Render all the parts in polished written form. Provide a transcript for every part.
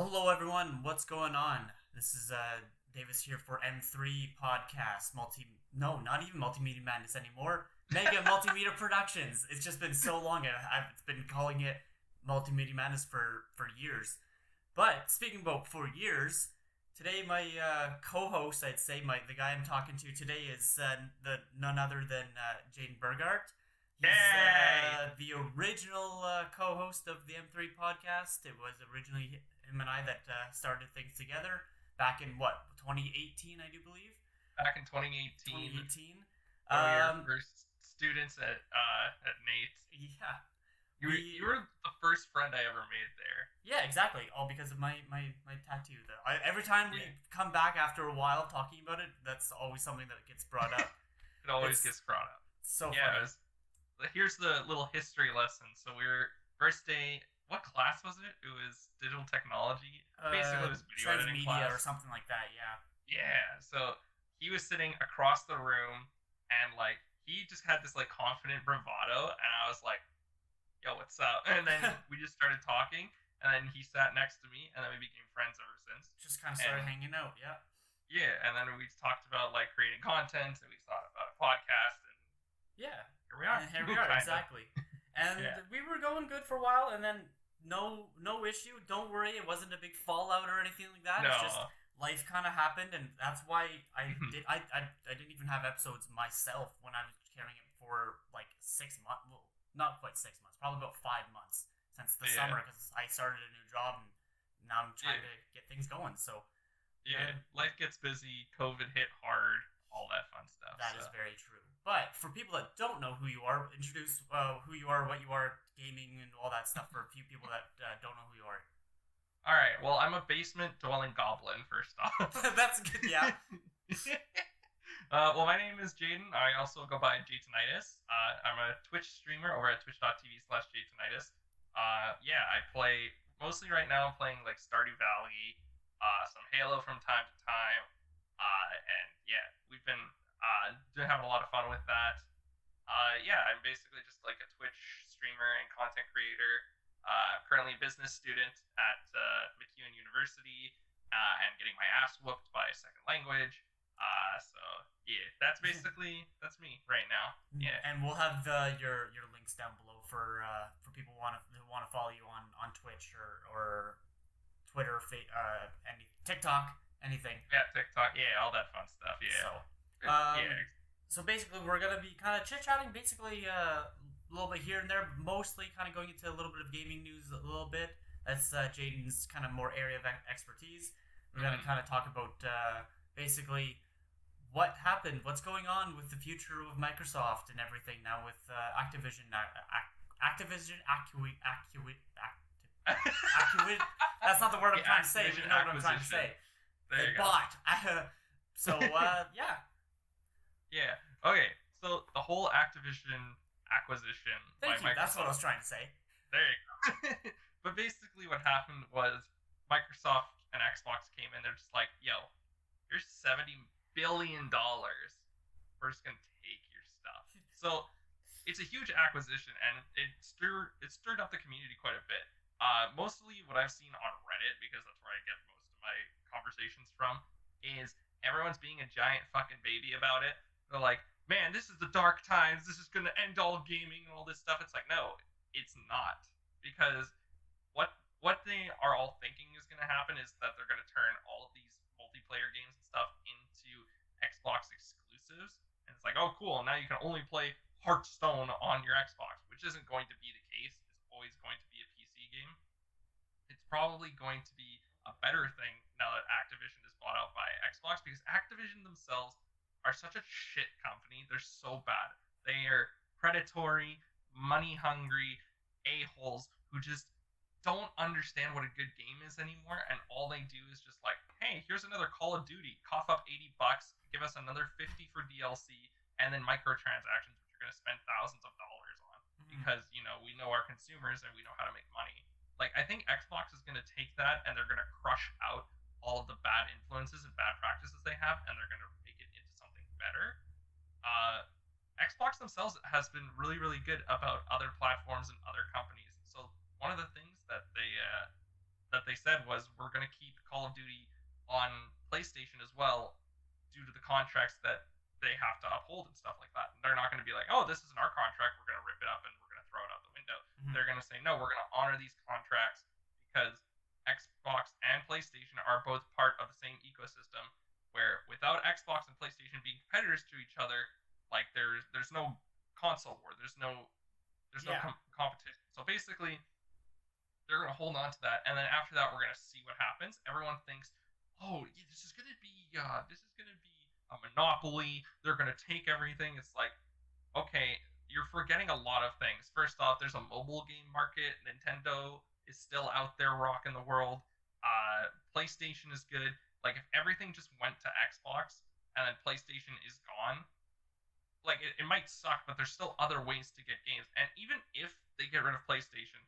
Hello, everyone. What's going on? This is Davis here for M3 Podcast. Not even Multimedia Madness anymore. Mega Multimedia Productions. It's just been so long. I've been calling it Multimedia Madness for years. But speaking about for years, today my co-host, I'd say the guy I'm talking to today is none other than Jayden Burgardt. He's Hey! the original co-host of the M3 podcast. It was originally him and I that started things together back in 2018, I do believe. Back in 2018, 2018. we were your first students at Nate's. Yeah. You were the first friend I ever made there. Yeah, exactly. All because of my tattoo. Every time we come back after a while talking about it, that's always something that gets brought up. It always gets brought up. So funny. Here's the little history lesson. So we were first day. What class was it? It was digital technology. Basically, it was video editing class or something like that. Yeah. Yeah. So he was sitting across the room, and he just had this confident bravado, and I was like, "Yo, what's up?" And then we just started talking, and then he sat next to me, and then we became friends ever since. Just kind of started hanging out. Yeah. Yeah, and then we talked about creating content, and we thought about a podcast, and yeah. Here we are. And here we are, exactly. And we were going good for a while, and then no issue. Don't worry, it wasn't a big fallout or anything like that. No. It's just life kind of happened, and that's why I didn't even have episodes myself when I was carrying it for 6 months. Well, not quite 6 months, probably about 5 months since the summer, because I started a new job and now I'm trying to get things going. So life gets busy. COVID hit hard. All that fun stuff. That is very true. But for people that don't know who you are, introduce who you are, what you are, gaming, and all that stuff for a few people that don't know who you are. All right. Well, I'm a basement-dwelling goblin, first off. That's good, yeah. Well, my name is Jayden. I also go by Jaytonitis. I'm a Twitch streamer over at twitch.tv/Jaytonitis. I play, mostly right now, I'm playing Stardew Valley, some Halo from time to time. We've been having a lot of fun with that. I'm basically just a Twitch streamer and content creator. Currently a business student at McEwen University and getting my ass whooped by a second language. That's that's me right now. Yeah, and we'll have your links down below for people who want to follow you on Twitch or Twitter, TikTok. Anything. Yeah, TikTok. Yeah, all that fun stuff. Yeah. So basically, we're gonna be kind of chit-chatting, basically a little bit here and there, mostly kind of going into a little bit of gaming news, a little bit. That's Jayden's kind of more area of expertise. We're gonna kind of talk about basically what happened, what's going on with the future of Microsoft and everything now with Activision. That's not the word I'm trying to say, but you know what I'm trying to say. There you go. Bought. Yeah. Yeah. Okay. So the whole Activision acquisition by Microsoft. That's what I was trying to say. There you go. But basically what happened was Microsoft and Xbox came in. They're just like, yo, here's $70 billion. We're just going to take your stuff. So it's a huge acquisition, and it stirred up the community quite a bit. Mostly what I've seen on Reddit, because that's where I get most of my conversations from, is everyone's being a giant fucking baby about it. They're like, man, this is the dark times, this is going to end all gaming and all this stuff. It's like, no, it's not. Because what they are all thinking is going to happen is that they're going to turn all of these multiplayer games and stuff into Xbox exclusives. And it's like, oh, cool, now you can only play Hearthstone on your Xbox, which isn't going to be the case. It's always going to be a PC game. It's probably going to be a better thing now that Activision is bought out by Xbox, because Activision themselves are such a shit company. They're so bad. They are predatory, money-hungry a-holes who just don't understand what a good game is anymore, and all they do is just hey, here's another Call of Duty. Cough up $80, give us another $50 for DLC, and then microtransactions, which you're going to spend thousands of dollars on. Because, we know our consumers and we know how to make money. I think Xbox is going to take that and they're going to crush out all of the bad influences and bad practices they have, and they're going to make it into something better. Xbox themselves has been really, really good about other platforms and other companies. So one of the things that they they said was, we're going to keep Call of Duty on PlayStation as well due to the contracts that they have to uphold and stuff like that. And they're not going to be like, oh, this isn't our contract, we're going to rip it up and we're going to throw it out the window. Mm-hmm. They're going to say, no, we're going to honor these contracts because Xbox and PlayStation are both part of the same ecosystem, where without Xbox and PlayStation being competitors to each other, like there's no console war, there's no competition. So basically, they're going to hold on to that, and then after that, we're going to see what happens. Everyone thinks, oh, this is going to be a monopoly. They're going to take everything. It's like, okay, you're forgetting a lot of things. First off, there's a mobile game market. Nintendo is still out there rocking the world. PlayStation is good. Like, if everything just went to Xbox and then PlayStation is gone, like, it might suck, but there's still other ways to get games. And even if they get rid of PlayStation,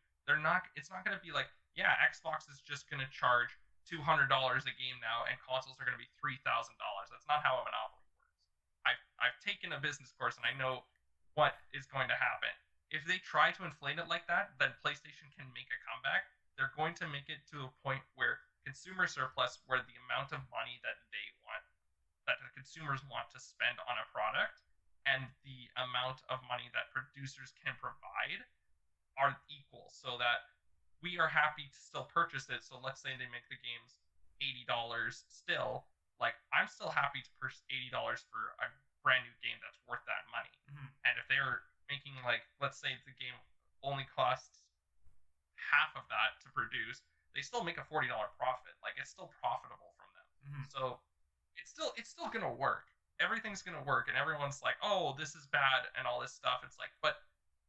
it's not going to be like, yeah, Xbox is just going to charge $200 a game now, and consoles are going to be $3,000. That's not how a monopoly works. I've taken a business course, and I know what is going to happen. If they try to inflate it like that, then PlayStation can make a comeback. They're going to make it to a point where consumer surplus, where the amount of money that the consumers want to spend on a product, and the amount of money that producers can provide are equal, so that we are happy to still purchase it. So let's say they make the games $80 still. Like, I'm still happy to purchase $80 for a brand new game that's worth that money. Mm-hmm. And if they're making, like, let's say the game only costs half of that to produce, they still make a $40 profit. Like, it's still profitable from them. Mm-hmm. So it's still gonna work. Everything's gonna work, and everyone's like, oh, this is bad and all this stuff. It's like, but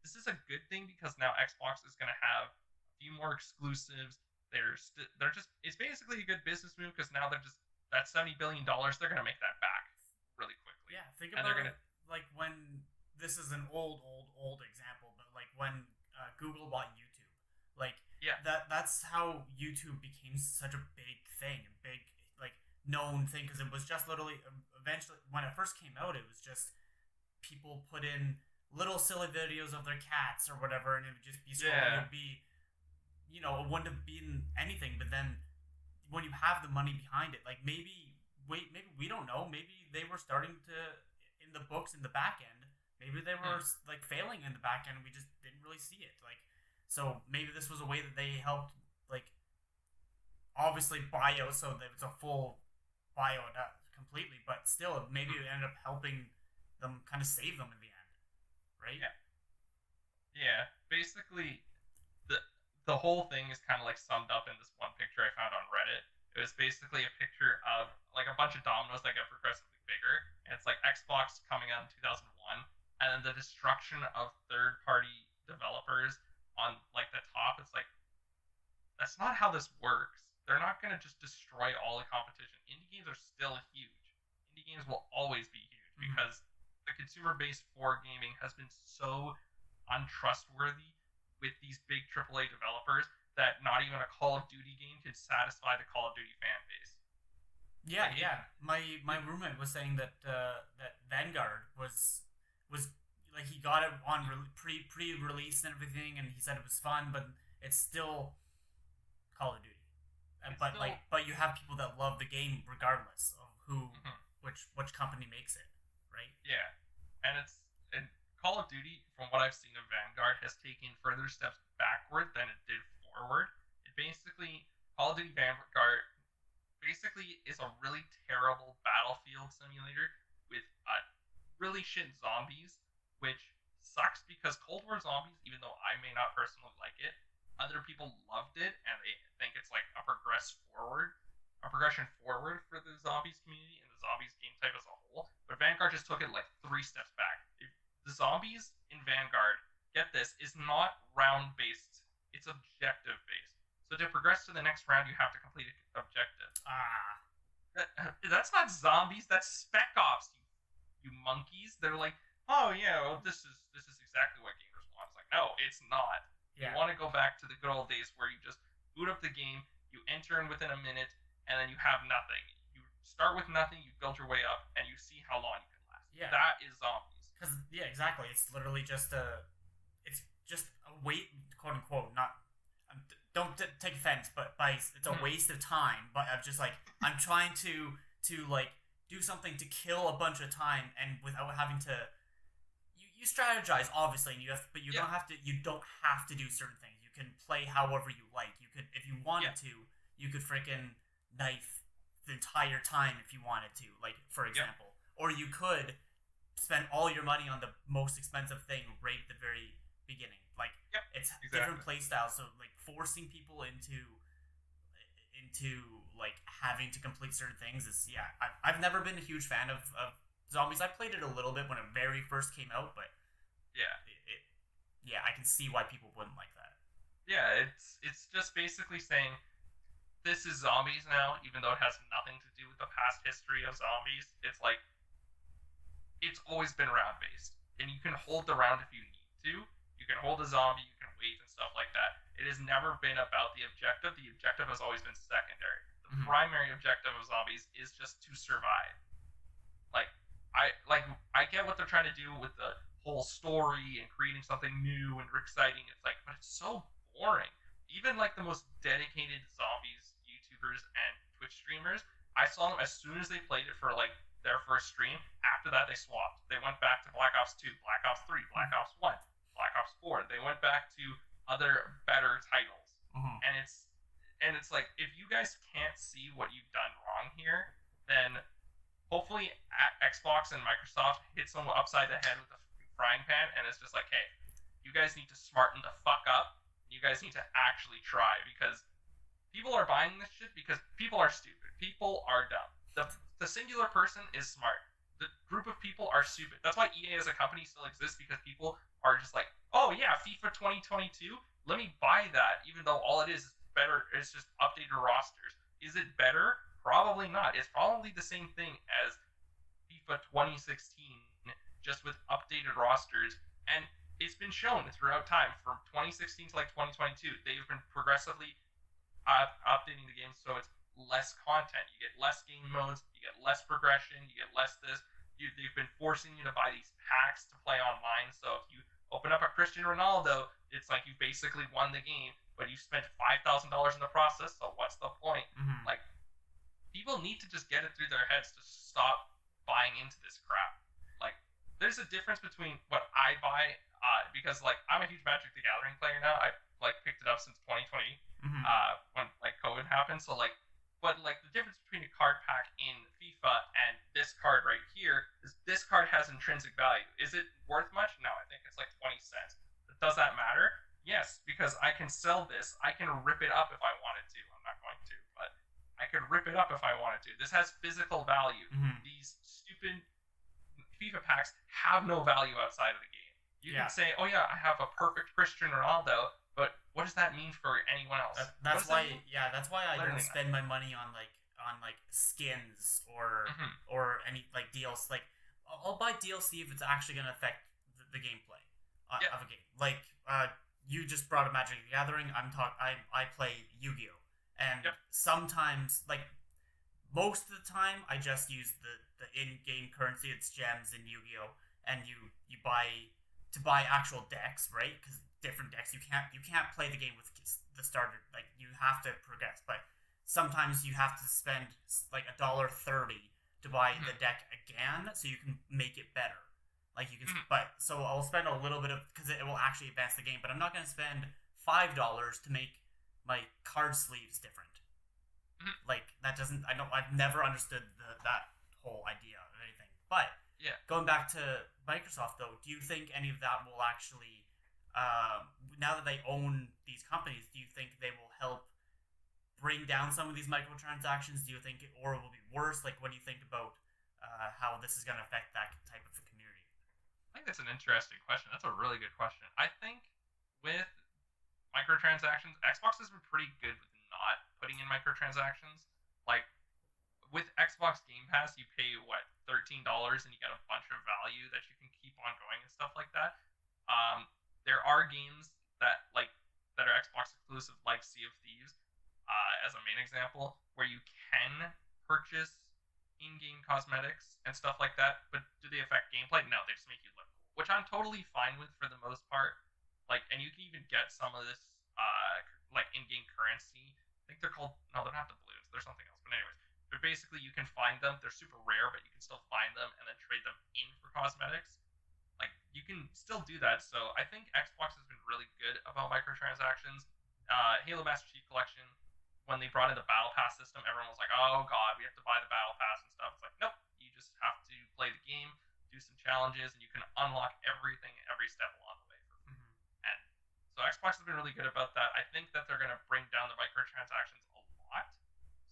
this is a good thing, because now Xbox is gonna have a few more exclusives. It's basically a good business move, because now they're just, that $70 billion, they're gonna make that back really quickly. Yeah, think about it. Like, when, this is an old example, but like when Google bought YouTube, like, yeah, that's how YouTube became such a big thing, a big, like, known thing, because it was just literally, eventually, when it first came out, it was just people put in little silly videos of their cats or whatever, and it would just be scrolling. Yeah. It would be, it wouldn't have been anything. But then when you have the money behind it, like, maybe we don't know, maybe they were starting to, in the books, in the back end, maybe they were like failing in the back end, and we just didn't really see it. Like, so maybe this was a way that they helped, like, obviously buy out, so that it's a full buyout completely, but still, maybe it ended up helping them, kind of save them in the end, right? Yeah. Basically, the whole thing is kind of like summed up in this one picture I found on Reddit. It was basically a picture of, like, a bunch of dominoes that get progressively bigger, and it's like Xbox coming out in 2001, and then the destruction of third-party developers on, like, the top. It's like, that's not how this works. They're not going to just destroy all the competition. Indie games are still huge. Indie games will always be huge, because the consumer base for gaming has been so untrustworthy with these big AAA developers that not even a Call of Duty game could satisfy the Call of Duty fan base. Yeah, like, yeah. My roommate was saying that that Vanguard was like, he got it on pre-release and everything, and he said it was fun, but it's still Call of Duty. But you have people that love the game regardless of who, which company makes it, right? Yeah, and Call of Duty, from what I've seen of Vanguard, has taken further steps backward than it did forward. Call of Duty Vanguard basically is a really terrible battlefield simulator with really shit zombies, which sucks, because Cold War Zombies, even though I may not personally like it, other people loved it, and they think it's like a progression forward for the zombies community and the zombies game type as a whole. But Vanguard just took it like 3 steps back. The zombies in Vanguard, get this, is not round based; it's objective based. So to progress to the next round, you have to complete an objective. That's not zombies. That's Spec Ops. You monkeys. They're like, oh yeah, well, this is exactly what gamers want. It's like, no, it's not. Yeah. You want to go back to the good old days where you just boot up the game, you enter in within a minute, and then you have nothing. You start with nothing, you build your way up, and you see how long you can last. Yeah. That is zombies. Yeah, exactly. It's literally just a wait, quote unquote. Not, don't take offense, but it's a waste of time. But I'm just like, I'm trying to like do something to kill a bunch of time, and without having to. You strategize obviously, and but you don't have to. You don't have to do certain things. You can play however you like. You could, if you wanted to, you could freaking knife the entire time if you wanted to, like for example, or you could spend all your money on the most expensive thing right at the very beginning. Like it's different play styles, so like forcing people into like having to complete certain things is I've never been a huge fan of zombies. I played it a little bit when it very first came out, but I can see why people wouldn't like that. Yeah, it's just basically saying this is zombies now, even though it has nothing to do with the past history of zombies. It's like it's always been round based, and you can hold the round if you need to. You can hold a zombie, you can wait and stuff like that. It has never been about the objective. The objective has always been secondary. The primary objective of zombies is just to survive. I get what they're trying to do with the whole story and creating something new and exciting. It's like, but it's so boring. Even like the most dedicated zombies YouTubers and Twitch streamers, I saw them as soon as they played it for like their first stream. After that, they swapped. They went back to Black Ops 2, Black Ops 3, Black Ops 1, Black Ops 4. They went back to other better titles. And it's like, if you guys can't see what you've done wrong here, then hopefully Xbox and Microsoft hits them upside the head with a frying pan, and it's just like, hey, you guys need to smarten the fuck up. You guys need to actually try, because people are buying this shit because people are stupid. People are dumb. The singular person is smart. The group of people are stupid. That's why EA as a company still exists, because people are just like, oh yeah, FIFA 2022, let me buy that, even though all it is better. It's just updated rosters. Is it better? Probably not. It's probably the same thing as FIFA 2016, just with updated rosters. And it's been shown throughout time, from 2016 to like 2022, they've been progressively updating the game so it's less content. You get less game modes, you get less progression, you get less this. They've been forcing you to buy these packs to play online. So if you open up a Cristiano Ronaldo, it's like you basically won the game, but you spent $5,000 in the process. So what's the point? Like, people need to just get it through their heads to stop buying into this crap. Like, there's a difference between what I buy, because like I'm a huge Magic the Gathering player now. I've like picked it up since 2020, when like COVID happened. So like, but like the difference between a card pack in FIFA and this card right here is this card has intrinsic value. Is it worth much? No, I think it's like 20 cents. But does that matter? Yes, because I can sell this. I can rip it up if I wanted to. I'm not going to, but I could rip it up if I wanted to. This has physical value. These stupid FIFA packs have no value outside of the game. You can say, oh yeah, I have a perfect Cristiano Ronaldo, but what does that mean for anyone else? That's why I don't spend my money on skins or any like DLC. Like I'll buy DLC if it's actually going to affect the gameplay of a game. Like you just brought up Magic the Gathering. I play Yu-Gi-Oh! And sometimes, like most of the time, I just use the in-game currency. It's gems in Yu-Gi-Oh! And you buy to buy actual decks, right? Because different decks, you can't play the game with the starter. Like you have to progress, but sometimes you have to spend like $1.30 to buy the deck again, so you can make it better. Like you can, but so I'll spend a little bit of, because it will actually advance the game. But I'm not going to spend $5 to make my card sleeves different. Like that doesn't. I've never understood that whole idea of anything. But going back to Microsoft though, do you think any of that will actually, now that they own these companies, do you think they will help bring down some of these microtransactions? Do you think, or it will be worse? Like, what do you think about how this is going to affect that type of community? I think that's an interesting question. That's a really good question. I think with microtransactions, Xbox has been pretty good with not putting in microtransactions. Like with Xbox Game Pass, you pay $13 and you get a bunch of value that you can keep on going and stuff like that. There are games that are Xbox exclusive, like Sea of Thieves, as a main example, where you can purchase in-game cosmetics and stuff like that, but do they affect gameplay? No, they just make you look cool, which I'm totally fine with for the most part. Like, and you can even get some of this like in-game currency. I think they're called, no, they're not doubloons. There's something else. But anyways, but basically you can find them. They're super rare, but you can still find them and then trade them in for cosmetics. Like, you can still do that. So I think Xbox has been really good about microtransactions. Halo Master Chief Collection, when they brought in the Battle Pass system, everyone was like, oh god, we have to buy the Battle Pass and stuff. It's like, nope, you just have to play the game, do some challenges, and you can unlock everything every step along the way for free. Mm-hmm. And so Xbox has been really good about that. I think that they're going to bring down the microtransactions a lot.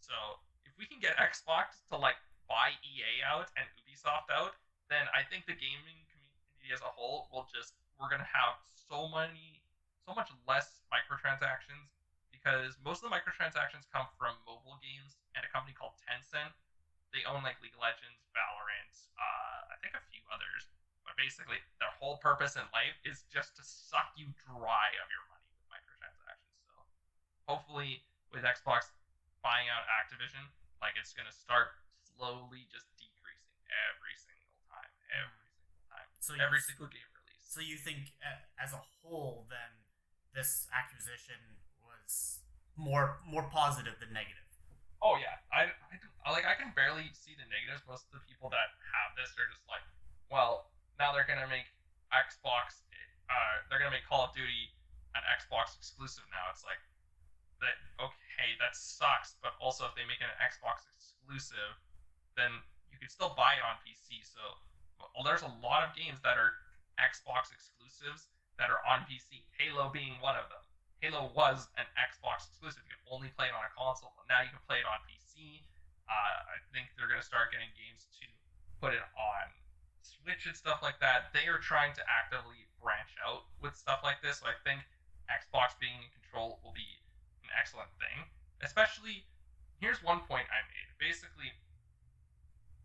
So if we can get Xbox to like buy EA out and Ubisoft out, then I think the gaming community as a whole will just, we're going to have so much less microtransactions, because most of the microtransactions come from mobile games and a company called Tencent. They own like League of Legends, Valorant, I think a few others. But basically, their whole purpose in life is just to suck you dry of your money with microtransactions. So hopefully, with Xbox buying out Activision, like, it's going to start slowly just decreasing every single time. So every single game release. So you think, as a whole, then this acquisition was more positive than negative? Oh yeah, I can barely see the negatives. Most of the people that have this are just like, well, now they're gonna make Xbox, they're gonna make Call of Duty an Xbox exclusive now. It's like, that, okay, that sucks. But also, if they make it an Xbox exclusive, then you can still buy it on PC. So, well, there's a lot of games that are Xbox exclusives that are on PC. Halo being one of them. Halo was an Xbox exclusive. You could only play it on a console. But now you can play it on PC. I think they're going to start getting games to put it on Switch and stuff like that. They are trying to actively branch out with stuff like this. So I think Xbox being in control will be an excellent thing. Especially, here's one point I made. Basically,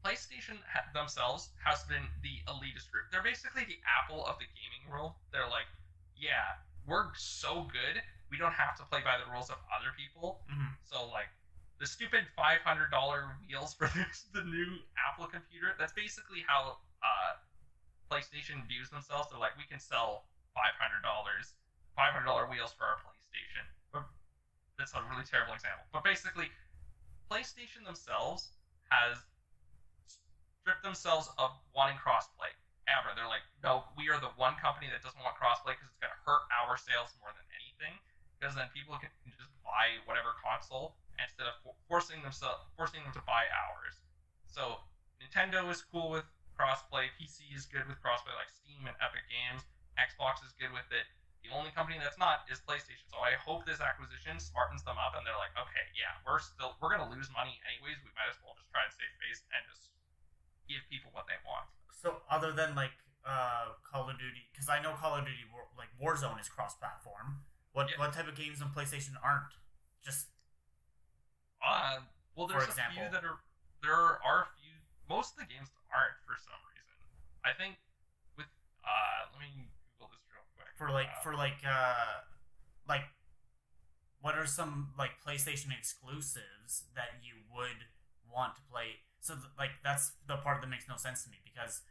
PlayStation themselves has been the elitist group. They're basically the Apple of the gaming world. They're like, yeah, we're so good, we don't have to play by the rules of other people. Mm-hmm. So, like, the stupid $500 wheels for the new Apple computer, that's basically how PlayStation views themselves. They're like, we can sell $500 wheels for our PlayStation. But that's a really terrible example. But basically, PlayStation themselves has stripped themselves of wanting crossplay ever. They're like, no, we are the one company that doesn't want crossplay because it's going to hurt our sales more than anything. Because then people can just buy whatever console instead of forcing them to buy ours. So Nintendo is cool with crossplay. PC is good with crossplay, like Steam and Epic Games. Xbox is good with it. The only company that's not is PlayStation. So I hope this acquisition smartens them up, and they're like, okay, yeah, we're going to lose money anyways. We might as well just try and save face and just give people what they want. So other than like Call of Duty, because I know Call of Duty like Warzone is cross-platform. What type of games on PlayStation aren't? Just well, there's a few that are. There are a few. Most of the games aren't for some reason. I think with let me Google this real quick. What are some like PlayStation exclusives that you would want to play? So that's the part that makes no sense to me, because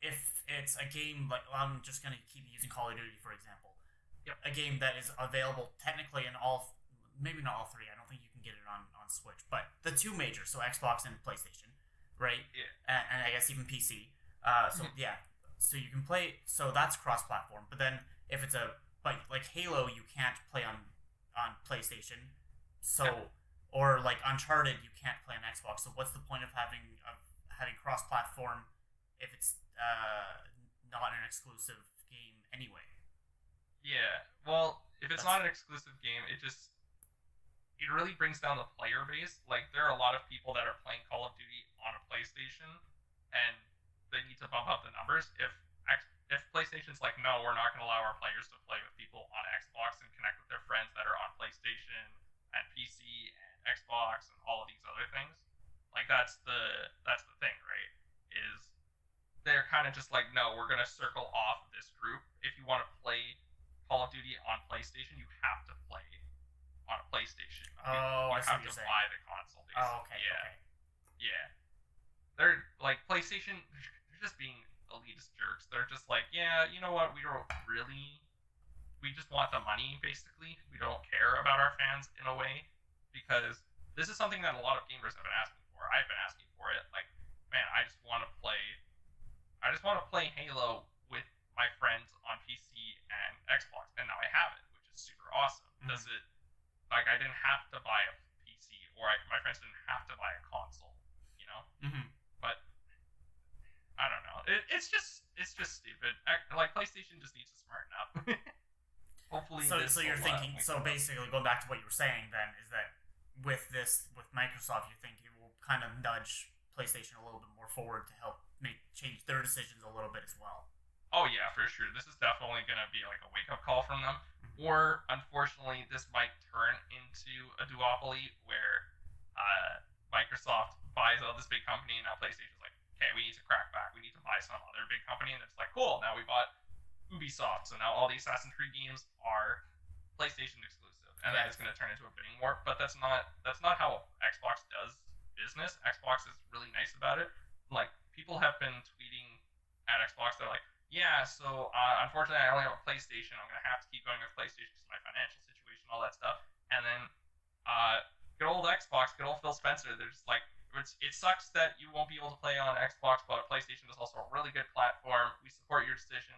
if it's a game like, I'm just gonna keep using Call of Duty for example. Yep. A game that is available technically in all, maybe not all three. I don't think you can get it on Switch, but the two majors, so Xbox and PlayStation, right? Yeah. And I guess even PC. So you can play. So that's cross-platform. But then if it's like Halo, you can't play on PlayStation. So or like Uncharted, you can't play on Xbox. So what's the point of having cross-platform if it's not an exclusive game anyway? Yeah, well, if it's not an exclusive game, it really brings down the player base. Like, there are a lot of people that are playing Call of Duty on a PlayStation, and they need to bump up the numbers. If PlayStation's like, no, we're not going to allow our players to play with people on Xbox and connect with their friends that are on PlayStation and PC and Xbox and all of these other things, like, that's the thing, right? Is they're kind of just like, no, we're going to circle off this group. If you want to play Call of Duty on PlayStation, you have to play on a PlayStation. I see what you're saying. You have to buy the console, basically. Oh, okay. Yeah. Okay. Yeah. They're like, PlayStation, they're just being elitist jerks. They're just like, yeah, you know what? We don't we just want the money, basically. We don't care about our fans in a way, because this is something that a lot of gamers have been asking for. I've been asking for it. Like, man, I just want to play Halo with my friends on PC and Xbox, and now I have it, which is super awesome. Does it, like, I didn't have to buy a PC, or my friends didn't have to buy a console, you know? But I don't know. It's just stupid. Like, PlayStation just needs to smarten up. Hopefully. So you're thinking. So basically, going back to what you were saying, then is that with Microsoft, you think it will kind of nudge PlayStation a little bit more forward to help change their decisions a little bit as well. Oh yeah, for sure. This is definitely gonna be like a wake up call from them. Or unfortunately, this might turn into a duopoly where Microsoft buys out this big company, and now PlayStation's like, okay, we need to crack back. We need to buy some other big company, and it's like, cool. Now we bought Ubisoft, so now all the Assassin's Creed games are PlayStation exclusive, and then it's going to turn into a bidding war. But that's not how Xbox does business. Xbox is really nice about it. Like, people have been tweeting at Xbox, they're like, yeah, so unfortunately I only have a PlayStation. I'm going to have to keep going with PlayStation because of my financial situation, all that stuff. And then good old Xbox, good old Phil Spencer, they're just like, it sucks that you won't be able to play on Xbox, but PlayStation is also a really good platform. We support your decision.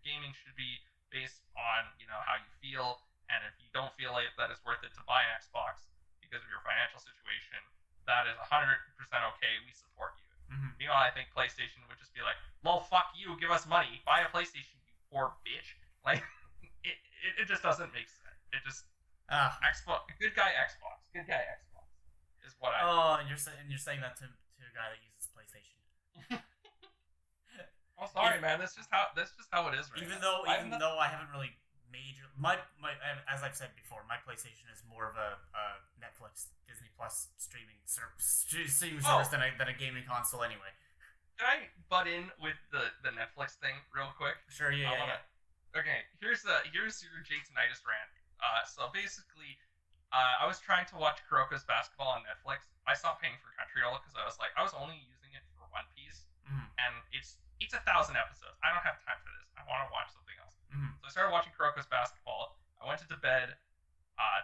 Gaming should be based on, you know, how you feel, and if you don't feel like that it's worth it to buy an Xbox because of your financial situation, that is 100% okay. We support you. Meanwhile, I think PlayStation would just be like, well, fuck you, give us money, buy a PlayStation, you poor bitch. Like, it just doesn't make sense. It just Xbox, good guy Xbox is what I. Oh, and you're saying that to a guy that uses PlayStation. I'm sorry, man. That's just how it is right now. Even though I haven't really my as I've said before, my PlayStation is more of a Netflix, Disney Plus streaming service than a gaming console anyway. Can I butt in with the Netflix thing real quick? Sure, yeah. Okay, here's your Jay Tinnitus rant. So basically, I was trying to watch Kuroko's basketball on Netflix. I stopped paying for Crunchyroll because I was only using it for One Piece, and it's 1,000 episodes. I don't have time for this. I want to watch something else. So I started watching Kuroko's basketball. I went to bed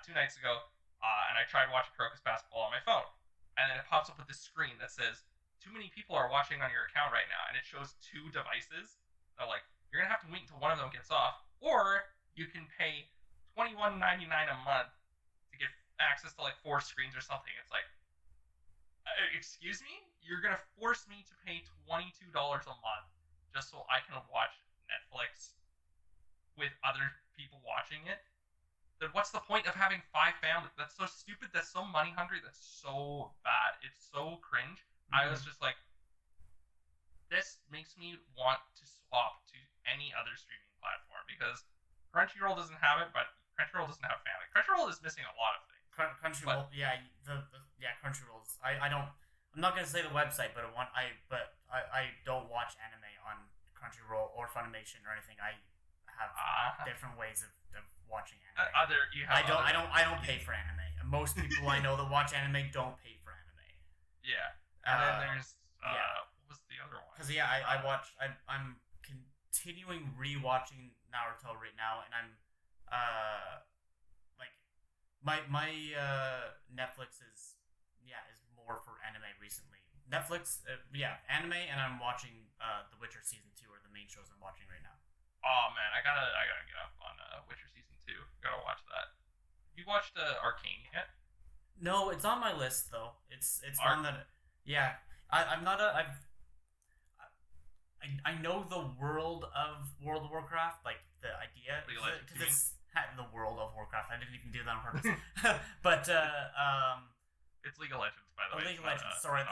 2 nights ago, and I tried watching Kuroko's basketball on my phone. And then it pops up with this screen that says, too many people are watching on your account right now. And it shows 2 devices. They're like, you're going to have to wait until one of them gets off. Or you can pay $21.99 a month to get access to like 4 screens or something. It's like, excuse me? You're going to force me to pay $22 a month just so I can watch Netflix with other people watching it? Then what's the point of having 5 families? That's so stupid. That's so money hungry. That's so bad. It's so cringe. I was just like, this makes me want to swap to any other streaming platform because Crunchyroll doesn't have it, but Crunchyroll doesn't have family. Crunchyroll is missing a lot of things. Crunchyroll, Crunchyroll's. I'm not gonna say the website, but I don't watch anime on Crunchyroll or Funimation or anything. I have different ways of watching anime. I don't pay for anime. Most people I know that watch anime don't pay for anime. Yeah, and then there's what was the other one? Because I'm continuing rewatching Naruto right now, and I'm like my Netflix is more for anime recently. Netflix, anime, and I'm watching The Witcher season 2 are the main shows I'm watching right now. Oh man, I gotta get up on Witcher season 2. Gotta watch that. Have you watched Arcane yet? No, it's on my list though. It's on the I'm not a I know the world of World of Warcraft, like the idea, because it's the world of Warcraft. I didn't even do that on purpose. But it's League of Legends, by the way. League of Legends. Sorry,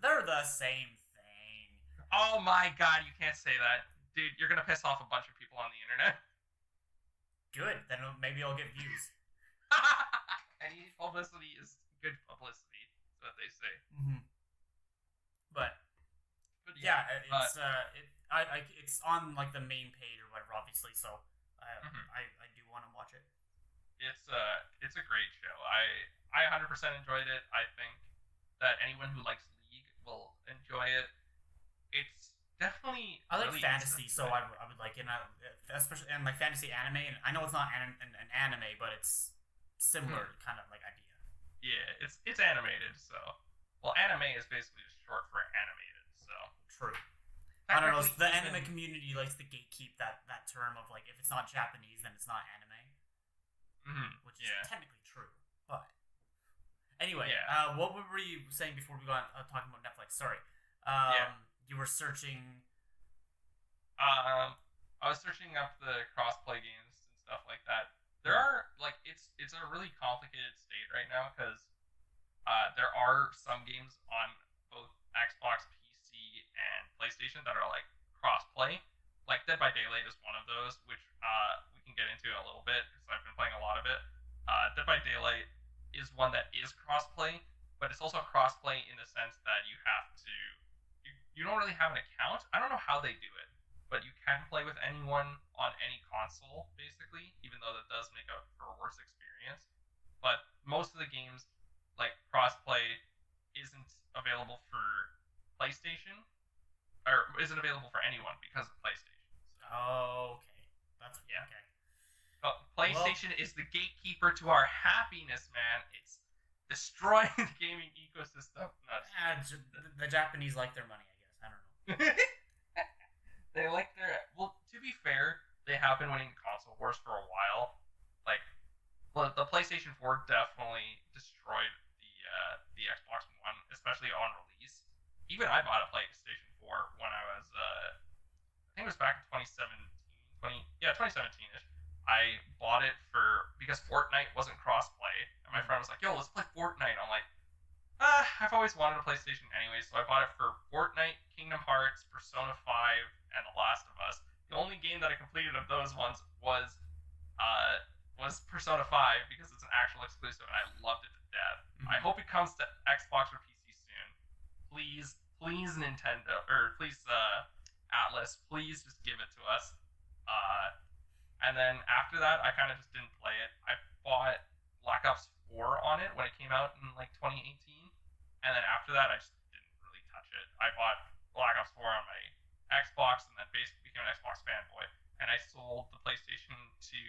they're the same thing. Oh my god, you can't say that, dude. You're gonna piss off a bunch of people on the internet. Good, then maybe I'll get views. Any publicity is good publicity. That's what they say. But yeah, it's on like the main page or whatever, obviously. So I do want to watch it. It's a great show. I 100% enjoyed it. I think that anyone who likes League will enjoy it. It's definitely. I like really fantasy, so interested. I would like it, especially and like fantasy anime. And I know it's not an anime, but it's Hmm. similar kind of like idea. Yeah, it's animated, so well, anime is basically just short for animated. So True. I don't know. technically, The anime even community likes to gatekeep that term of like if it's not Japanese, then it's not anime, which is yeah, technically true. But anyway, yeah, what were you saying before we got talking about Netflix? Sorry. yeah. You were searching. I was searching up the crossplay games and stuff like that. There Hmm. are like it's a really complicated state right now because there are some games on both Xbox, PC, and PlayStation that are like crossplay. Like Dead by Daylight is one of those, which we can get into in a little bit because I've been playing a lot of it. Dead by Daylight is one that is crossplay, but it's also crossplay in the sense that you have to you don't really have an account. I don't know how they do it, but you can play with anyone on any console basically, even though that does make a for a worse experience. But most of the games like crossplay isn't available for PlayStation or isn't available for anyone because of PlayStation. So Oh, okay. That's yeah, okay. but Well, PlayStation is the gatekeeper to our happiness, man. It's destroying the gaming ecosystem. No, just the Japanese like their money, I guess. I don't know. kidding. They like their well. To be fair, they have been winning console wars for a while. Like the PlayStation 4 definitely destroyed the Xbox One, especially on release. Even I bought a PlayStation 4 when I was I think it was back in 2017, 2017ish. I bought it for because Fortnite wasn't crossplay, and my Mm. friend was like, "Yo, let's play Fortnite." I'm like, I've always wanted a PlayStation anyway, so I bought it for Fortnite, Kingdom Hearts, Persona 5, and The Last of Us. The only game that I completed of those ones uh, was Persona 5 because it's an actual exclusive and I loved it to death. I Mm-hmm. hope it comes to Xbox or PC soon. Please, please Nintendo or please Atlas, please just give it to us. Uh, and then after that, I kind of just didn't play it. I bought Black Ops 4 on it when it came out in like 2018, and then after that, I just didn't really touch it. I bought Black Ops 4 on my Xbox, and then basically became an Xbox fanboy. And I sold the PlayStation to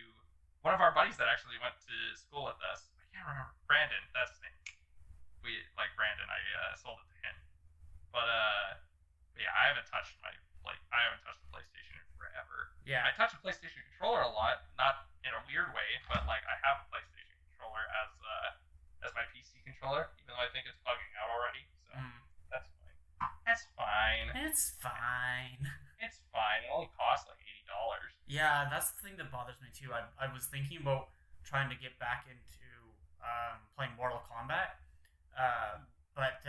one of our buddies that actually went to school with us. I can't remember Brandon. That's his name. We like Brandon. I sold it to him. But yeah, I haven't touched the PlayStation in forever. Yeah. I touch the PlayStation controller a lot, not in a weird way, but like I have a PlayStation controller as my PC controller, even though I think it's bugging out already. So Mm. that's fine. That's fine. It's fine. It's fine. It only costs like $80. Yeah, that's the thing that bothers me too. I was thinking about trying to get back into playing Mortal Kombat, but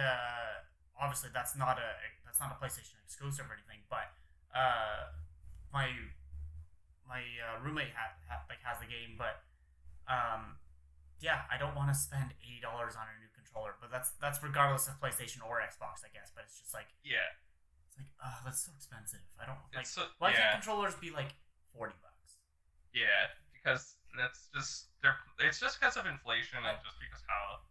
obviously that's not a PlayStation exclusive or anything. But uh, my roommate has the game, but um, yeah, I don't want to spend $80 on a new controller. But that's regardless of PlayStation or Xbox, I guess. But it's just like Yeah. it's like that's so expensive. I don't like. It's so Why can't yeah. controllers be like $40? Yeah, because that's just they're. It's just because of inflation and just because how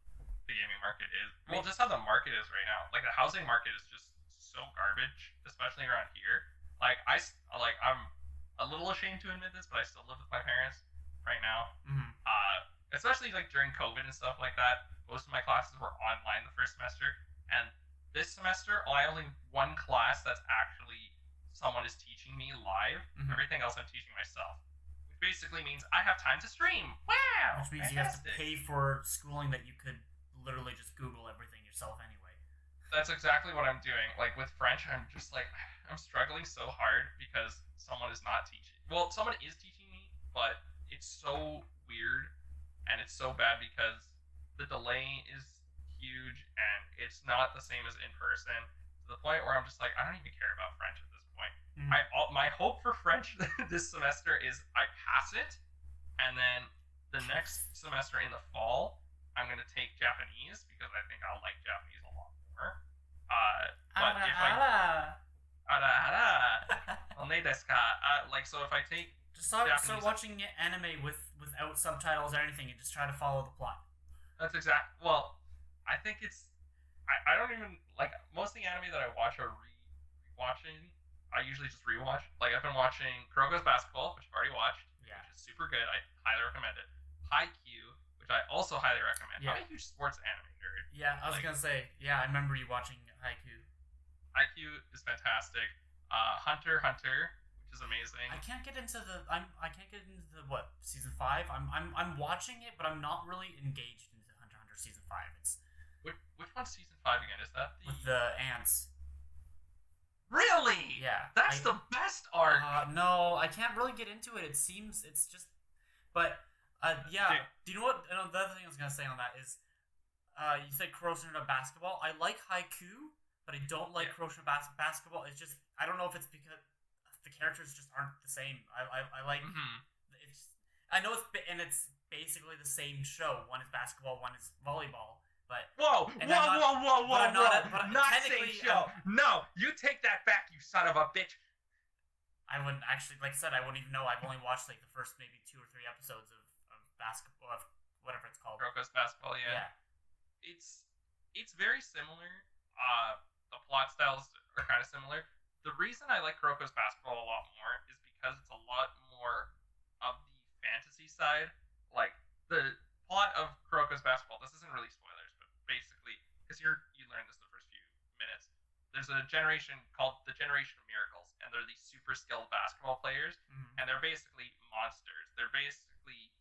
the gaming market is. I Well, mean, just how the market is right now. Like the housing market is just so garbage, especially around here. I'm a little ashamed to admit this, but I still live with my parents right now. mm-hmm. Especially like during COVID and stuff like that. Most of my classes were online the first semester, and this semester I only one class that's actually someone is teaching me live. Mm-hmm. Everything else I'm teaching myself, which basically means I have time to stream. Wow, Which means you have to fantastic. pay for schooling that you could literally just Google everything yourself anyway. That's exactly what I'm doing. Like with French, I'm just like I'm struggling so hard because someone is not teaching. Well, someone is teaching me, but it's so weird and it's so bad because the delay is huge and it's not the same as in person to the point where I'm just like I don't even care about French at this point. Mm-hmm. My hope for French this semester is I pass it, and then the next semester in the fall I'm gonna take Japanese because I think I'll like Japanese a lot more. But Ara if I ara. ara ara only desu ka like so if I take Just start Japanese, watching anime without subtitles or anything, and just try to follow the plot. that's exact. Well, I think it's I don't even like most of the anime that I watch are rewatching I usually just rewatch. Like I've been watching Kuroko's Basketball, which I've already watched, Yeah. which is super good. I highly recommend it. Haikyuu, which I also highly recommend. Yeah. I'm a huge sports anime nerd. Yeah, I was gonna say. Yeah, I remember you watching Haikyuu. Haikyuu is fantastic. Hunter x Hunter, which is amazing. I can't get into the. I can't get into the what season 5. I'm watching it, but I'm not really engaged into Hunter x Hunter season 5. It's which one's season 5 again? Is that with the ants. Really? Yeah. That's the best arc. No, I can't really get into it. It seems it's just. But yeah. Do you know what? The other thing I was gonna say on that is, you said Kuroshima basketball. I like Haiku, but I don't like Kuroshima basketball. It's just I don't know if it's because the characters just aren't the same. I like it's. I know it's basically the same show. One is basketball, one is volleyball. But whoa! Not same show. No, you take that back, you son of a bitch. I wouldn't actually, like I said, I wouldn't even know. I've only watched like the first maybe 2 or 3 episodes of basketball, of whatever it's called. Kuroko's Basketball, yeah. It's very similar. The plot styles are kind of similar. The reason I like Kuroko's Basketball a lot more is because it's a lot more of the fantasy side. Like the plot of Kuroko's Basketball. This isn't really spoilers, but basically, because you learn this the first few minutes. There's a generation called the Generation of Miracles, and they're these super skilled basketball players, and they're basically monsters. They're basically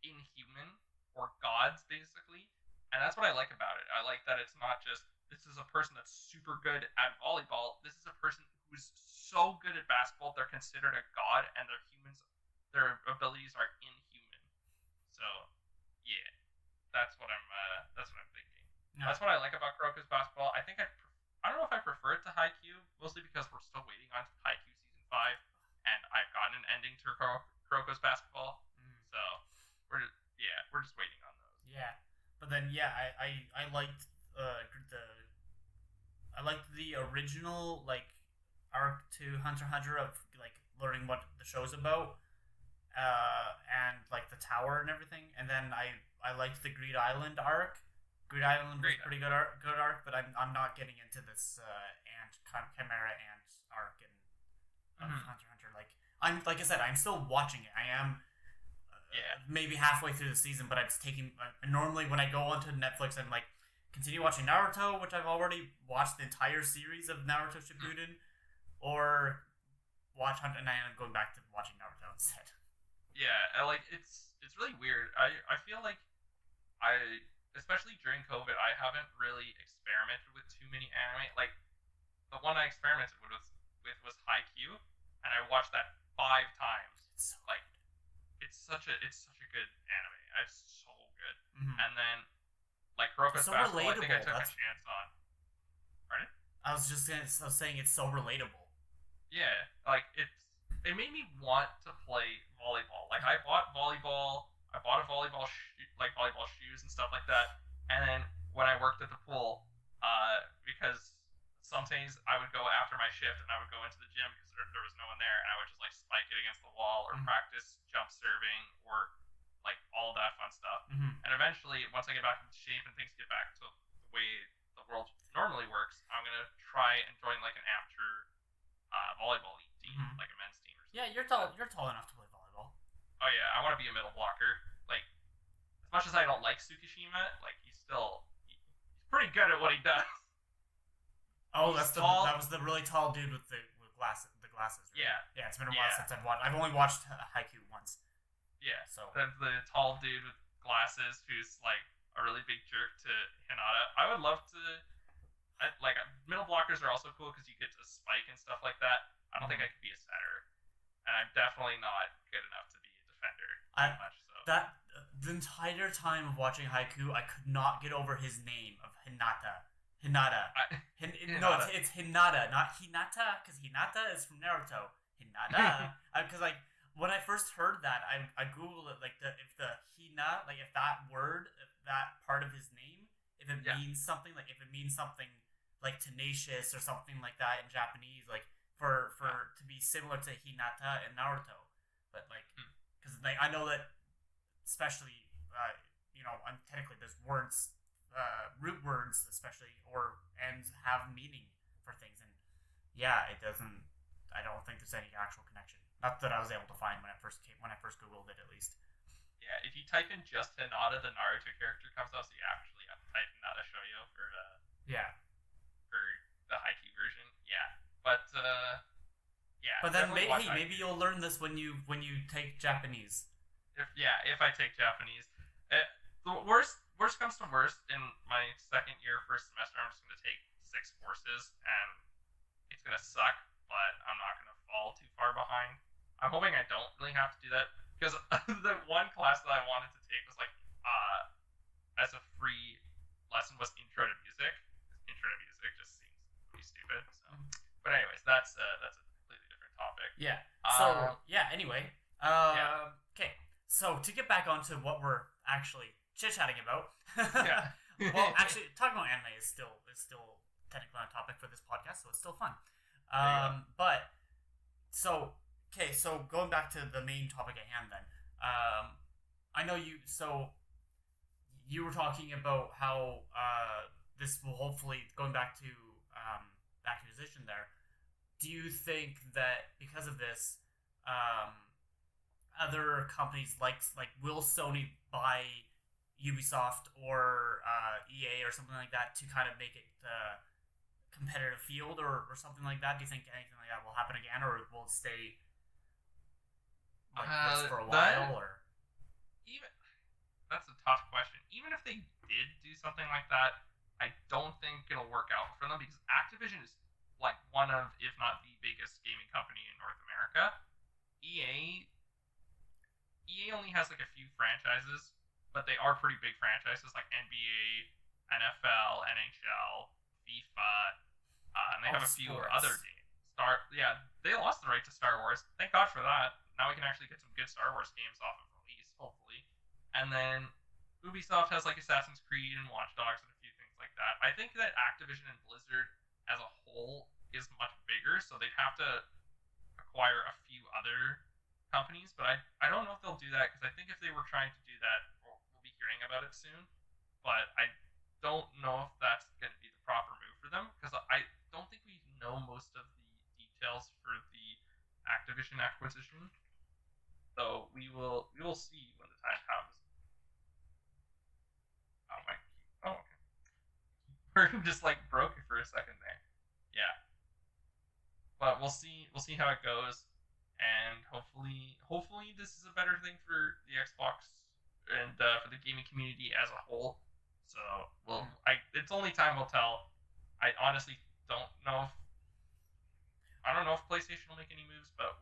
inhuman, or gods, basically. And that's what I like about it. I like that it's not just, this is a person that's super good at volleyball. This is a person who's so good at basketball, they're considered a god, and their abilities are inhuman. So, yeah, that's what I'm thinking. No. That's what I like about Kuroko's Basketball. I think I don't know if I prefer it to Haikyuu, mostly because we're still waiting on Haikyuu season 5, and I've gotten an ending to Kuroko's Basketball. So we're just waiting on those. Yeah, but then I liked the original like arc to Hunter x Hunter of like learning what the show's about, and like the tower and everything, and then I liked the Greed Island arc. Greed Island was pretty good arc, but I'm not getting into this Chimera ant arc and Hunter x Hunter. Like I said, I'm still watching it. I am maybe halfway through the season, but I'm just taking. Normally, when I go onto Netflix, I'm like continue watching Naruto, which I've already watched the entire series of Naruto Shippuden, or watch Hunter, and I'm going back to watching Naruto instead. Yeah, it's really weird. I feel like especially during COVID, I haven't really experimented with too many anime. Like, the one I experimented with was Haikyuu, and I watched that 5 times. It's such a good anime. It's so good. And then, like, Kuroko's Basketball, I think I took a chance on. Pardon? I was saying it's so relatable. Yeah, like, it made me want to play volleyball. Like, I bought a volleyball shoes and stuff like that. And then when I worked at the pool, because sometimes I would go after my shift and I would go into the gym because there was no one there, and I would just like spike it against the wall or practice jump serving or like all that fun stuff. And eventually, once I get back into shape and things get back to the way the world normally works, I'm gonna try and join like an amateur volleyball team, like a men's team or something. Yeah, you're tall enough to play volleyball. Oh yeah, I want to be a middle blocker. Like, as much as I don't like Tsukishima, like he's pretty good at what he does. Oh, that was the really tall dude with the glasses. Right? Yeah. It's been a while since I've watched. I've only watched Haikyuu once. Yeah. So that's the tall dude with glasses who's like a really big jerk to Hinata. I would love to. Middle blockers are also cool because you get to spike and stuff like that. I don't think I could be a setter, and I'm definitely not good enough to be a defender. The entire time of watching Haikyuu, I could not get over his name of Hinata. No, it's Hinata, not Hinata, because Hinata is from Naruto. Hinata, because like when I first heard that, I googled it, like if that word, if that part of his name, if it means something, like if it means something like tenacious or something like that in Japanese, like for to be similar to Hinata and Naruto, but like because like I know that especially technically there's words. Root words, especially, and have meaning for things, and it doesn't. I don't think there's any actual connection. Not that I was able to find when I first googled it, at least. Yeah, if you type in just Hinata, the Naruto character comes up, so you actually have to type Hinata Shoyo Yeah. for the Haikyuu version. Yeah, but yeah. But then maybe Haikyuu. you'll learn this when you take Japanese. If I take Japanese, the worst comes to worst, in my second year, first semester, I'm just gonna take 6 courses, and it's gonna suck, but I'm not gonna fall too far behind. I'm hoping I don't really have to do that, because the one class that I wanted to take was like as a free lesson was intro to music. Intro to music just seems pretty stupid. So, but anyways, that's a completely different topic. Yeah. So Anyway. Okay. So to get back onto what we're actually chit-chatting about. Yeah. Well, actually, talking about anime is still technically on topic for this podcast, so it's still fun. But so going back to the main topic at hand, then. I know you. So you were talking about how this will hopefully, going back to Activision there. Do you think that because of this, other companies like will Sony buy Ubisoft or EA or something like that to kind of make it competitive field or something like that? Do you think anything like that will happen again, or will it stay like this for a while? Or even that's a tough question. Even if they did do something like that, I don't think it'll work out for them, because Activision is like one of, if not the biggest gaming company in North America. EA only has like a few franchises, but they are pretty big franchises, like NBA, NFL, NHL, FIFA, and they have a few other games. They lost the right to Star Wars. Thank God for that. Now we can actually get some good Star Wars games off of release, hopefully. And then Ubisoft has like Assassin's Creed and Watch Dogs and a few things like that. I think that Activision and Blizzard as a whole is much bigger, so they'd have to acquire a few other companies, but I don't know if they'll do that, because I think if they were trying to do that, we'll be hearing about it soon. But I don't know if that's going to be the proper move for them, because I don't think we know most of the details for the Activision acquisition. So we will see when the time comes. Oh my! Oh, okay. We're just like broke it for a second there. Yeah. But we'll see how it goes, and hopefully this is a better thing for the Xbox and for the gaming community as a whole. So it's only time will tell. I honestly don't know if PlayStation will make any moves, but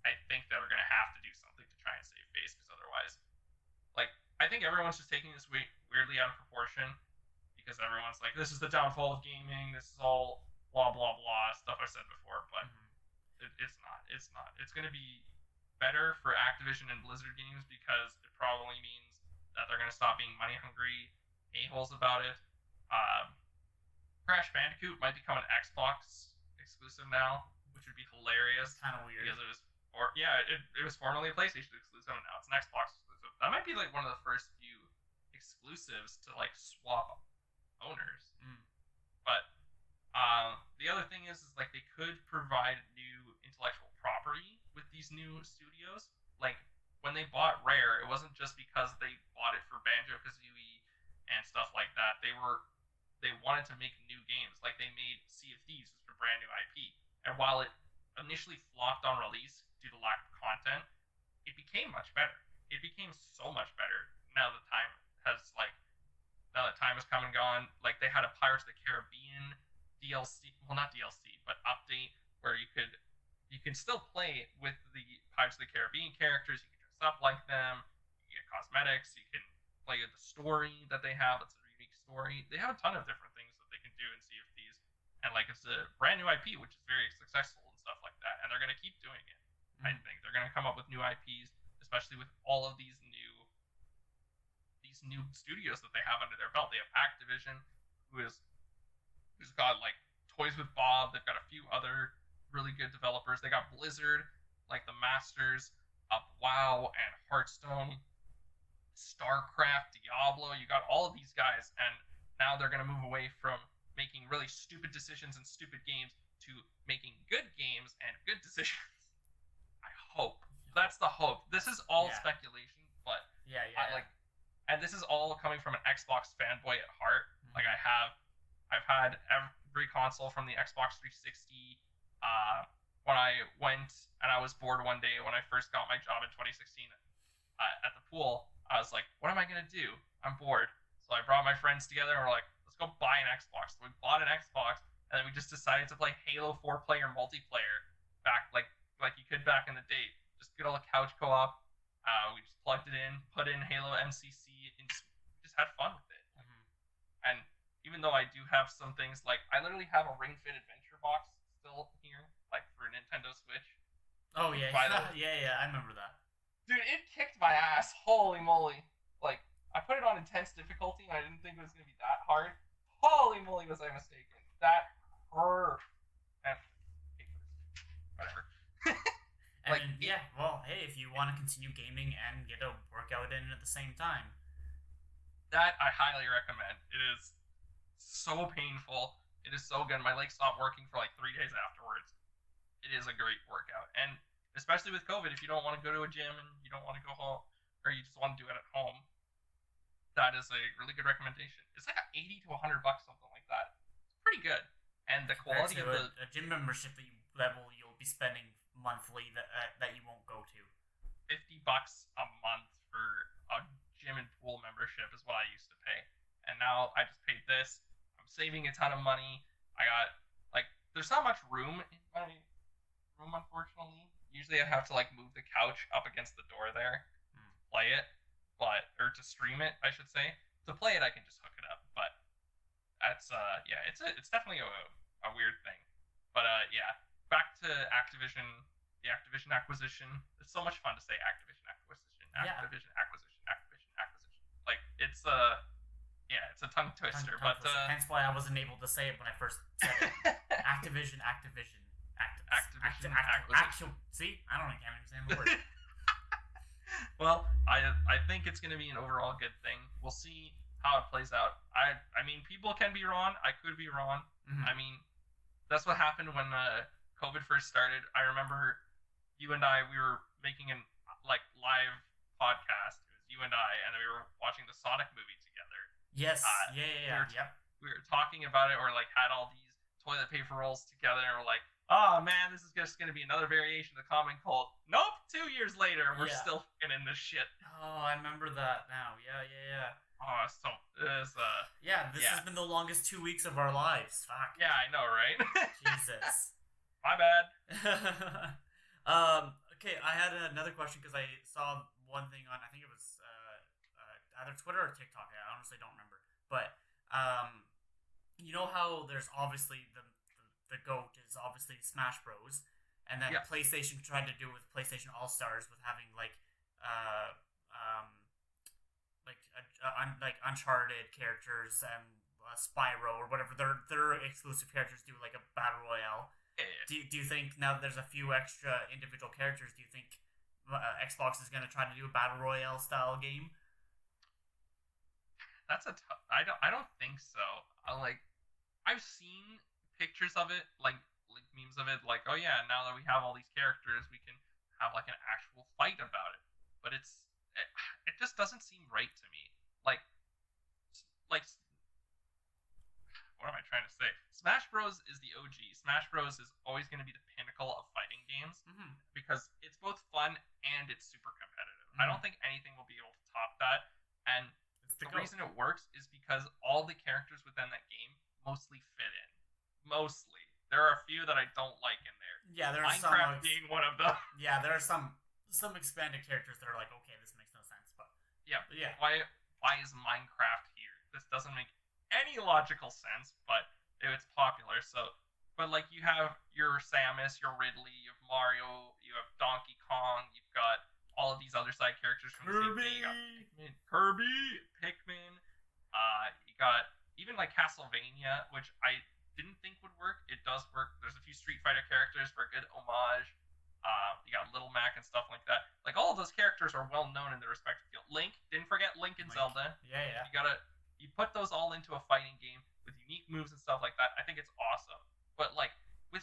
I think that we're gonna have to do something to try and save face, because otherwise, I think everyone's just taking this weirdly out of proportion, because everyone's like, this is the downfall of gaming, this is all blah blah blah stuff I said before, but it's not. It's going to be better for Activision and Blizzard games, because it probably means that they're going to stop being money hungry a-holes about it. Crash Bandicoot might become an Xbox exclusive now, which would be hilarious. Kind of weird, because it was formerly a PlayStation exclusive, and now it's an Xbox exclusive. That might be like one of the first few exclusives to like swap owners. But the other thing is like they could provide new intellectual property with these new studios. Like when they bought Rare, it wasn't just because they bought it for Banjo-Kazooie and stuff like that. They wanted to make new games. Like they made Sea of Thieves, which was a brand new IP. And while it initially flopped on release due to lack of content, it became much better. It became so much better now that time has come and gone. Like they had a Pirates of the Caribbean DLC, well not DLC, but update, where you can still play with the Pirates of the Caribbean characters. You can dress up like them. You get cosmetics. You can play the story that they have. It's a unique story. They have a ton of different things that they can do in Sea of Thieves, and it's a brand new IP, which is very successful and stuff like that. And they're gonna keep doing it. I think they're gonna come up with new IPs, especially with all of these new studios that they have under their belt. They have Activision, who's got like Toys with Bob. They've got a few other really good developers. They got Blizzard, like the masters of WoW and Hearthstone, StarCraft, Diablo. You got all of these guys, and now they're gonna move away from making really stupid decisions and stupid games to making good games and good decisions. I hope. That's the hope. This is all speculation, but and this is all coming from an Xbox fanboy at heart. Mm-hmm. Like I've had every console from the Xbox 360. When I went and I was bored one day when I first got my job in 2016 at the pool, I was like, what am I gonna do? I'm bored. So I brought my friends together and we're like, let's go buy an Xbox. So we bought an Xbox and then we just decided to play Halo 4-player multiplayer back like you could back in the day. Just good old couch co-op. We just plugged it in, put in Halo MCC, and just had fun with it. Mm-hmm. And even though I do have some things, like I literally have a Ring Fit Adventure box still here, like for Nintendo Switch. Oh yeah, yeah, I remember that. Dude, it kicked my ass. Holy moly! Like I put it on intense difficulty, and I didn't think it was gonna be that hard. Holy moly, was I mistaken? That hurt. And whatever. Well, hey, if you want to continue gaming and get a workout in at the same time, that I highly recommend. It is so painful. It is so good. My legs stopped working for like 3 days afterwards. It is a great workout, and especially with COVID, if you don't want to go to a gym and you don't want to go home, or you just want to do it at home, that is a really good recommendation. It's like $80 to $100, something like that. It's pretty good, and the quality of a gym membership level you'll be spending monthly that you won't go to. $50 a month for a gym and pool membership is what I used to pay, and now I just paid this. I'm saving a ton of money. I got there's not much room in my room, unfortunately. Usually I have to move the couch up against the door there to play it, or to stream it, I should say. To play it, I can just hook it up, but that's it's definitely a weird thing. But back to Activision. The Activision acquisition. It's so much fun to say Activision acquisition. Activision acquisition. Like it's a tongue twister. Hence why I wasn't able to say it when I first said it. Activision. See, I don't even understand the word. Well, I think it's going to be an overall good thing. We'll see how it plays out. I mean, people can be wrong. I could be wrong. Mm-hmm. I mean, that's what happened when COVID first started. I remember you and I, we were making an live podcast. It was you and I, and we were watching the Sonic movie together. Yes. We were talking about it, or had all these toilet paper rolls together, and we're like, oh man, this is just going to be another variation of the common cold. Nope, 2 years later, we're still fucking in this shit. Oh, I remember that now. Yeah. Oh, so this has been the longest 2 weeks of our lives. Fuck. Yeah, I know, right? Jesus. My bad. Okay, I had another question because I saw one thing on, I think it was either Twitter or TikTok. I honestly don't remember. But you know how there's obviously the GOAT is obviously Smash Bros. And then PlayStation tried to do with PlayStation All Stars with having Uncharted characters and Spyro or whatever their exclusive characters do a battle royale. Yeah. Do you think now that there's a few extra individual characters, do you think Xbox is going to try to do a battle royale style game? That's I don't think so. I've seen pictures of it, memes of it, oh yeah, now that we have all these characters, we can have an actual fight about it. But it just doesn't seem right to me. What am I trying to say? Smash Bros is the OG. Smash Bros is always going to be the pinnacle of fighting games because it's both fun and it's super competitive. I don't think anything will be able to top that. And the reason it works is because all the characters within that game mostly fit in. Mostly. There are a few that I don't like in there. Yeah, there are Minecraft being one of them. Yeah, there are some expanded characters that are okay, this makes no sense, but yeah. Why is Minecraft here? This doesn't make any logical sense, but it's popular. So, but you have your Samus, your Ridley, you have Mario, you have Donkey Kong, you've got all of these other side characters from the same thing. You got Kirby, Pikmin. You got even Castlevania, which I didn't think would work. It does work. There's a few Street Fighter characters for a good homage. You got Little Mac and stuff like that. All of those characters are well known in their respective field. Link, didn't forget Link and Zelda. Yeah. You put those all into a fighting game with unique moves and stuff like that. I think it's awesome. But with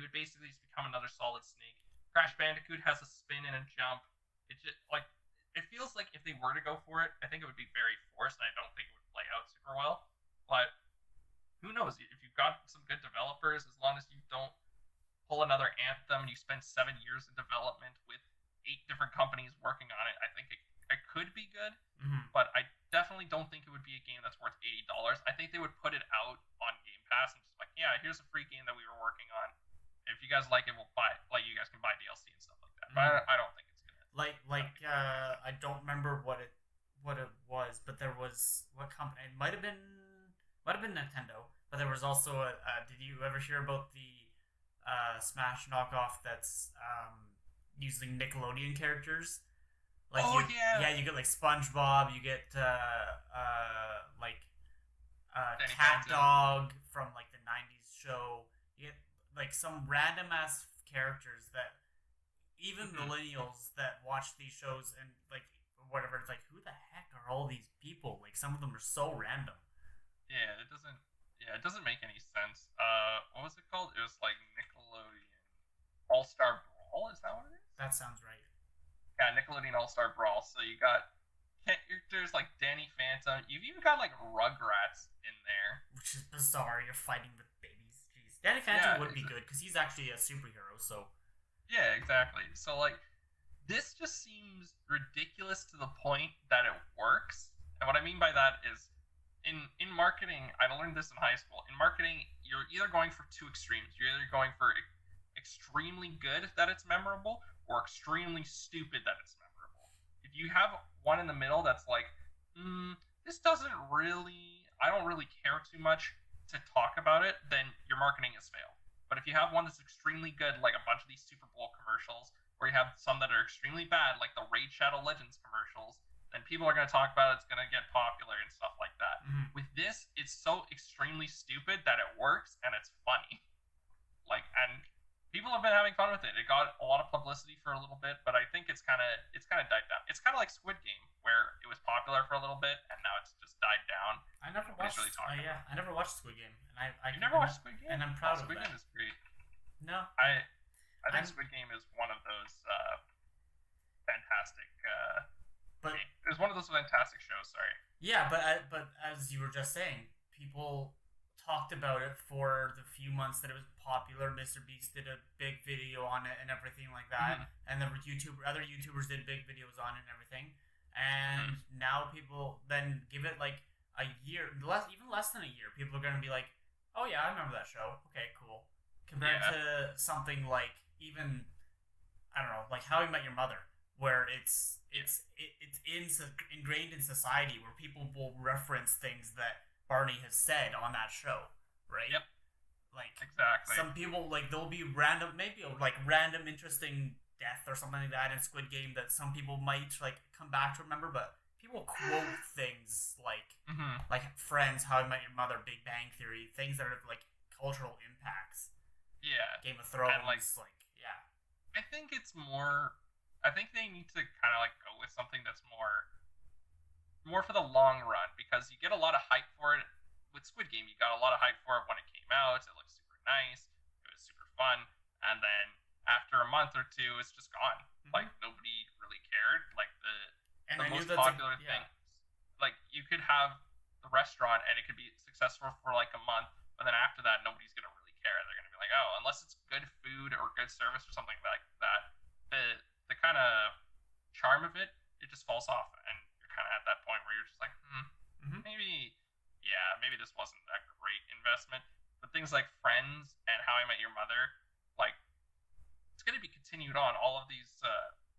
would basically just become another Solid Snake. Crash Bandicoot has a spin and a jump. It just it feels like if they were to go for it, I think it would be very forced, and I don't think it would play out super well. But who knows? If you've got some good developers, as long as you don't pull another Anthem and you spend 7 years in development with 8 different companies working on it, I think it could be good. Mm-hmm. But I definitely don't think it would be a game that's worth $80. I think they would put it out on Game Pass and just like, yeah, here's a free game that we were working on. If you guys like it, we'll buy it. Like, you guys can buy DLC and stuff like that. But I don't think it's gonna. I don't remember what it was, but there was what company? It might have been Nintendo, but there was also did you ever hear about the Smash knockoff that's using Nickelodeon characters? Like you get like SpongeBob, you get Cat Dog from like the '90s show. You get like some random ass characters that even millennials that watch these shows and like whatever, it's like, who the heck are all these people? Like, some of them are so random. Yeah, it doesn't make any sense. What was it called? It was like Nickelodeon All-Star Brawl. Is that what it is? That sounds right. Yeah, Nickelodeon All-Star Brawl. So you got characters like Danny Phantom. You've even got like Rugrats in there, which is bizarre. You're fighting with babies. Jeez, Danny Phantom would be good because he's actually a superhero. So yeah, exactly. So like, this just seems ridiculous to the point that it works. And what I mean by that is, in marketing, I learned this in high school. In marketing, you're either going for two extremes. You're either going for extremely good that it's memorable, or extremely stupid that it's memorable. If you have one in the middle that's like, this doesn't really, I don't really care too much to talk about it, then your marketing has failed. But if you have one that's extremely good, like a bunch of these Super Bowl commercials, or you have some that are extremely bad, like the Raid Shadow Legends commercials, then people are going to talk about it, it's going to get popular and stuff like that. Mm-hmm. With this, it's so extremely stupid that it works and it's funny. Like, and people have been having fun with it. It got a lot of publicity for a little bit, but I think it's kind of died down. It's kind of like Squid Game, where it was popular for a little bit and now it's just died down. I never watched. I never watched Squid Game, and you never watched Squid Game, and I'm proud of Squid that. Game is great. No, I think Squid Game is one of those fantastic. It was one of those fantastic shows. Sorry. Yeah, but as you were just saying, people talked about it for the few months that it was popular. Mr. Beast did a big video on it and everything like that, and other YouTubers did big videos on it and everything. And now people then give it like a year, even less than a year. People are gonna be like, "Oh yeah, I remember that show. Okay, cool." Compared to something like even, I don't know, like How I Met Your Mother, where it's ingrained in society, where people will reference things that Barney has said on that show, right? Yep. Like, exactly. Some people, like, there'll be maybe random interesting death or something like that in Squid Game that some people might like come back to remember, but people quote things like Friends, How I Met Your Mother, Big Bang Theory, things that are like cultural impacts. Yeah. Game of Thrones, and, yeah. I think it's more. I think they need to kind of like go with something that's more for the long run, because you get a lot of hype for it. With Squid Game, you got a lot of hype for it when it came out. It looked super nice. It was super fun, and then after a month or two, it's just gone. Like, nobody really cared. Like the most popular things. Like, you could have the restaurant and it could be successful for like a month, but then after that, nobody's gonna really care. They're gonna be like, oh, unless it's good food or good service or something like that, the kind of charm of it just falls off, and you're kind of at that point where you're just like, maybe this wasn't a great investment. But things like Friends and How I Met Your Mother, like, it's going to be continued on. All of these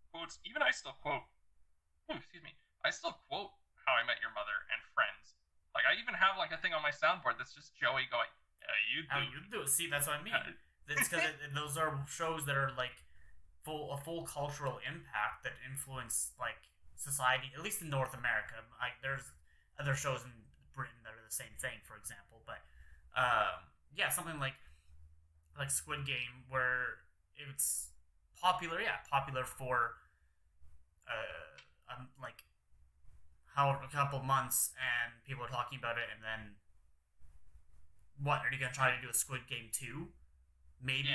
quotes, even I still quote. I still quote How I Met Your Mother and Friends. Like, I even have like a thing on my soundboard that's just Joey going, "How you do?" See, that's what I mean. It's because those are shows that are like a full cultural impact that influence like society, at least in North America. There's other shows in Britain that are the same thing, for example, but something like Squid Game, where it's popular for like how a couple months, and people are talking about it, and then what are you gonna try to do a Squid Game 2? maybe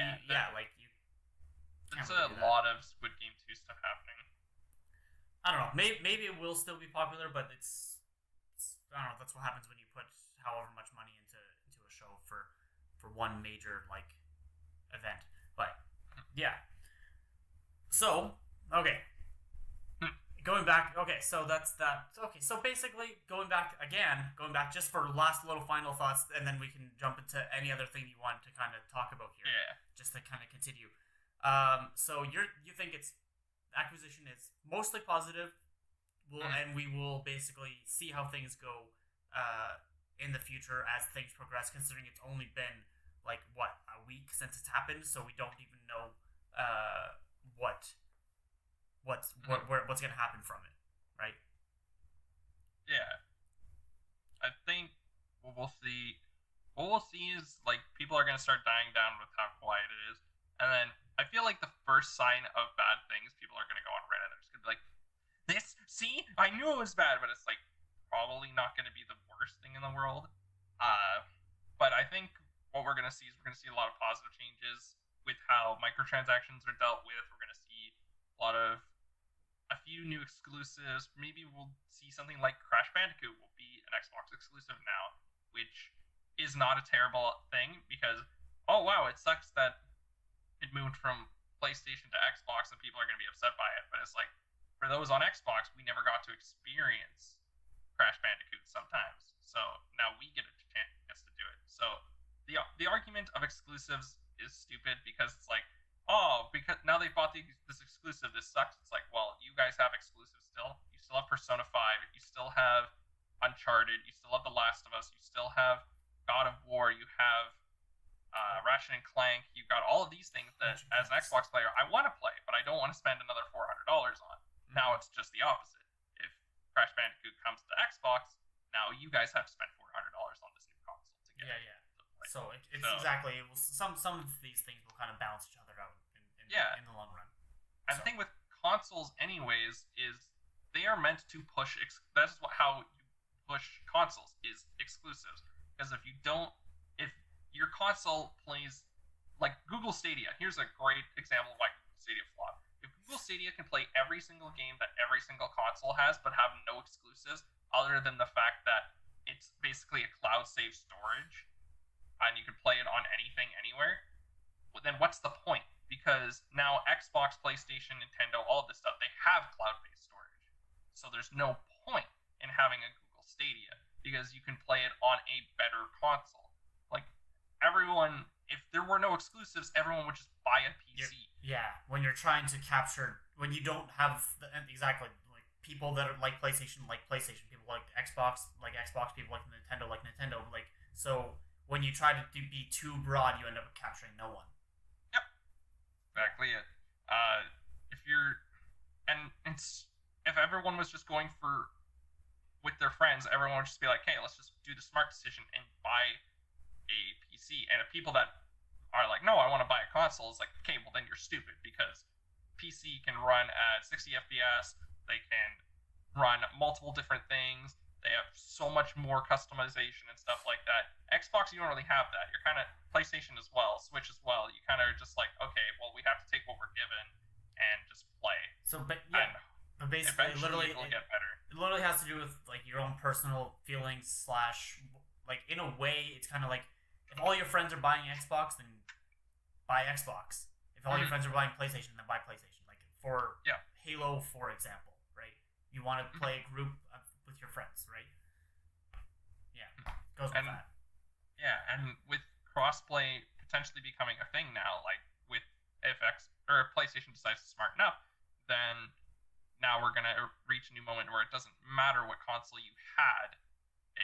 like you. There's Really a lot of Squid Game 2 stuff happening. I don't know. Maybe it will still be popular, but it's I don't know. That's what happens when you put however much money into a show for one major like event. But yeah. So okay. Going back, okay, so that's that. Okay, so basically, going back just for last little final thoughts, and then we can jump into any other thing you want to kind of talk about here. Yeah. Just to kind of continue. So you think it's acquisition is mostly positive, and we will basically see how things go, in the future as things progress. Considering it's only been like what, a week since it's happened, so we don't even know, what's going to happen from it, right? Yeah. I think what we'll see is like people are going to start dying down with how quiet it is. And then I feel like the first sign of bad things, people are going to go on Reddit. They're just going to be like, this, see, I knew it was bad, but it's like probably not going to be the worst thing in the world. But I think what we're going to see is a lot of positive changes with how microtransactions are dealt with. We're going to see a few new exclusives. Maybe we'll see something like Crash Bandicoot will be an Xbox exclusive now, which is not a terrible thing because, oh wow, it sucks that it moved from PlayStation to Xbox and people are going to be upset by it. But it's like, for those on Xbox, we never got to experience Crash Bandicoot sometimes. So now we get a chance to do it. So the argument of exclusives is stupid because it's like, oh, because now they bought this exclusive, this sucks. It's like, well, you guys have exclusives still. You still have Persona 5. You still have Uncharted. You still have The Last of Us. You still have God of War. You have Ratchet and Clank. You've got all of these things that, as an Xbox player, I want to play, but I don't want to spend another $400 on. Now it's just the opposite. If Crash Bandicoot comes to Xbox, now you guys have to spend $400 on this new console to get it. So it's exactly, some of these things will kind of balance each other out in the long run. And the thing with consoles, anyways, is they are meant to push. That's how you push consoles is exclusives. Because if your console plays like Google Stadia, here's a great example of why Google Stadia flopped. If Google Stadia can play every single game that every single console has, but have no exclusives, other than the fact that it's basically a cloud save storage, and you can play it on anything, anywhere, well, then what's the point? Because now Xbox, PlayStation, Nintendo, all of this stuff, they have cloud-based storage. So there's no point in having a Google Stadia because you can play it on a better console. Like, everyone, if there were no exclusives, everyone would just buy a PC. Yeah, when you're trying to capture, when you don't have, exactly, like, people that are like PlayStation, people like Xbox, people like Nintendo, like, so when you try to be too broad, you end up capturing no one. Yep, exactly it. If everyone was just going with their friends, everyone would just be like, hey, let's just do the smart decision and buy a PC. And if people that are like, no, I want to buy a console, it's like, okay, well then you're stupid because PC can run at 60 FPS, they can run multiple different things. They have so much more customization and stuff like that. Xbox, you don't really have that. You're kind of PlayStation as well, Switch as well. You kind of are just like, okay, well, we have to take what we're given and just play. So, but basically, literally, it'll get better. It literally has to do with like your own personal feelings / like in a way, it's kind of like if all your friends are buying Xbox, then buy Xbox. If all your friends are buying PlayStation, then buy PlayStation. Like for Halo, for example, right? You want to play a group with your friends, right? Yeah, goes with that. Yeah, and with crossplay potentially becoming a thing now, like with if PlayStation decides to smarten up, then now we're gonna reach a new moment where it doesn't matter what console you had,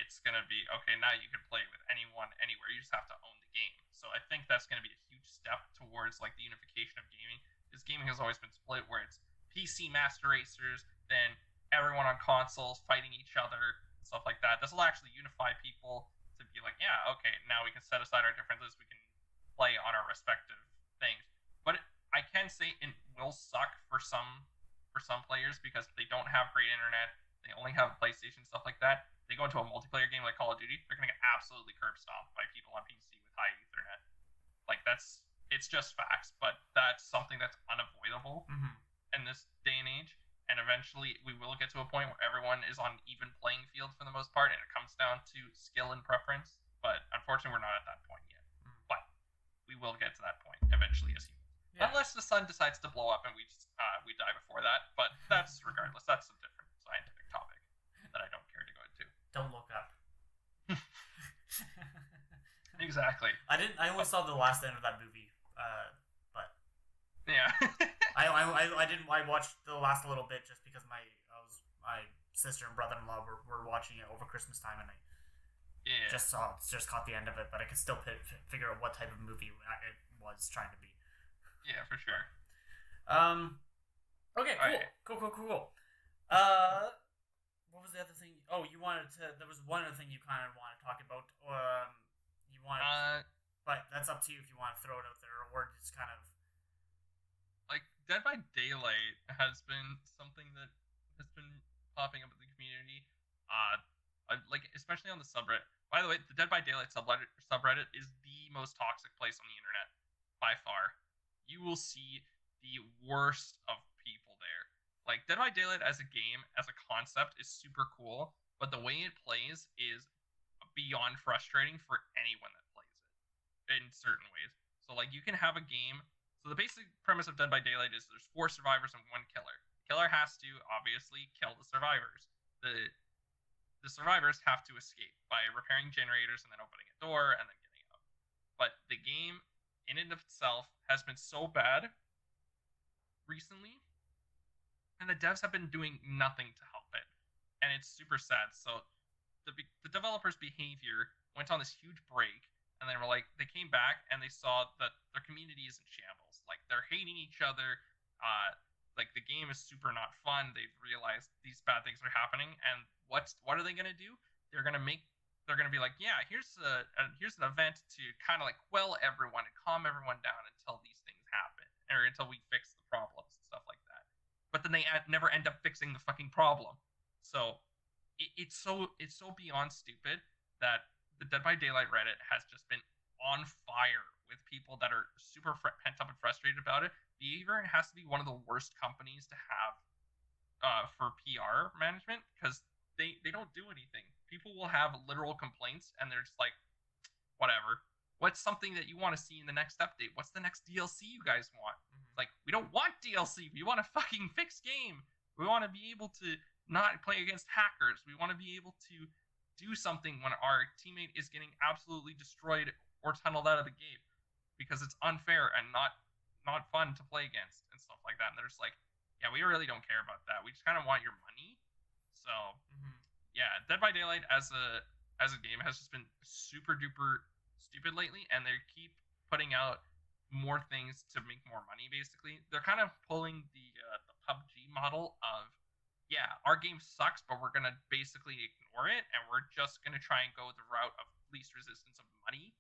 it's gonna be okay. Now you can play with anyone, anywhere. You just have to own the game. So I think that's gonna be a huge step towards like the unification of gaming. Because gaming has always been split, where it's PC master racers, then everyone on consoles fighting each other, stuff like that. This will actually unify people to be like, yeah, okay, now we can set aside our differences, we can play on our respective things. But I can say it will suck for some players because they don't have great internet, they only have PlayStation, stuff like that. They go into a multiplayer game like Call of Duty, they're going to get absolutely curb stomped by people on PC with high Ethernet. Like, that's It's just facts, but that's something that's unavoidable in this day and age. And eventually, we will get to a point where everyone is on even playing field for the most part, and it comes down to skill and preference. But unfortunately, we're not at that point yet. But we will get to that point eventually, as humans. Yeah. Unless the sun decides to blow up and we die before that. But that's regardless. That's a different scientific topic that I don't care to go into. Don't look up. Exactly. I only saw the last end of that movie. But yeah. I didn't. I watched the last little bit just because my sister and brother-in-law were watching it over Christmas time, and I just caught the end of it. But I could still figure out what type of movie it was trying to be. Yeah, for sure. Okay. Cool. What was the other thing? Oh, you wanted to. There was one other thing you kind of want to talk about. You wanted, but that's up to you if you want to throw it out there or just kind of. Like, Dead by Daylight has been something that has been popping up in the community, like, especially on the subreddit. By the way, the Dead by Daylight subreddit is the most toxic place on the internet, by far. You will see the worst of people there. Like, Dead by Daylight as a game, as a concept, is super cool, but the way it plays is beyond frustrating for anyone that plays it in certain ways. So, like, you can have a game. So the basic premise of Dead by Daylight is there's 4 survivors and 1 killer. The killer has to, obviously, kill the survivors. The survivors have to escape by repairing generators and then opening a door and then getting out. But the game, in and of itself, has been so bad recently, and the devs have been doing nothing to help it. And it's super sad. So the developers' behavior went on this huge break, and they were like, they came back and they saw that their community is in shambles. Like, they're hating each other. Like, the game is super not fun. They've realized these bad things are happening, and what are they gonna do? They're gonna be like, yeah, here's an event to kind of like quell everyone and calm everyone down until these things happen, or until we fix the problems and stuff like that. But then they never end up fixing the fucking problem. So it's so beyond stupid that the Dead by Daylight Reddit has just been on fire with people that are super pent up and frustrated about it. Behavior has to be one of the worst companies to have for PR management, because they don't do anything. People will have literal complaints, and they're just like, whatever. What's something that you want to see in the next update? What's the next DLC you guys want? Like, we don't want DLC. We want a fucking fixed game. We want to be able to not play against hackers. We want to be able to do something when our teammate is getting absolutely destroyed or tunneled out of the game, because it's unfair and not fun to play against and stuff like that. And they're just like, yeah, we really don't care about that. We just kind of want your money. So yeah, Dead by Daylight as a game has just been super duper stupid lately, and they keep putting out more things to make more money. Basically, they're kind of pulling the PUBG model of, yeah, our game sucks, but we're gonna basically ignore it, and we're just gonna try and go the route of least resistance of money,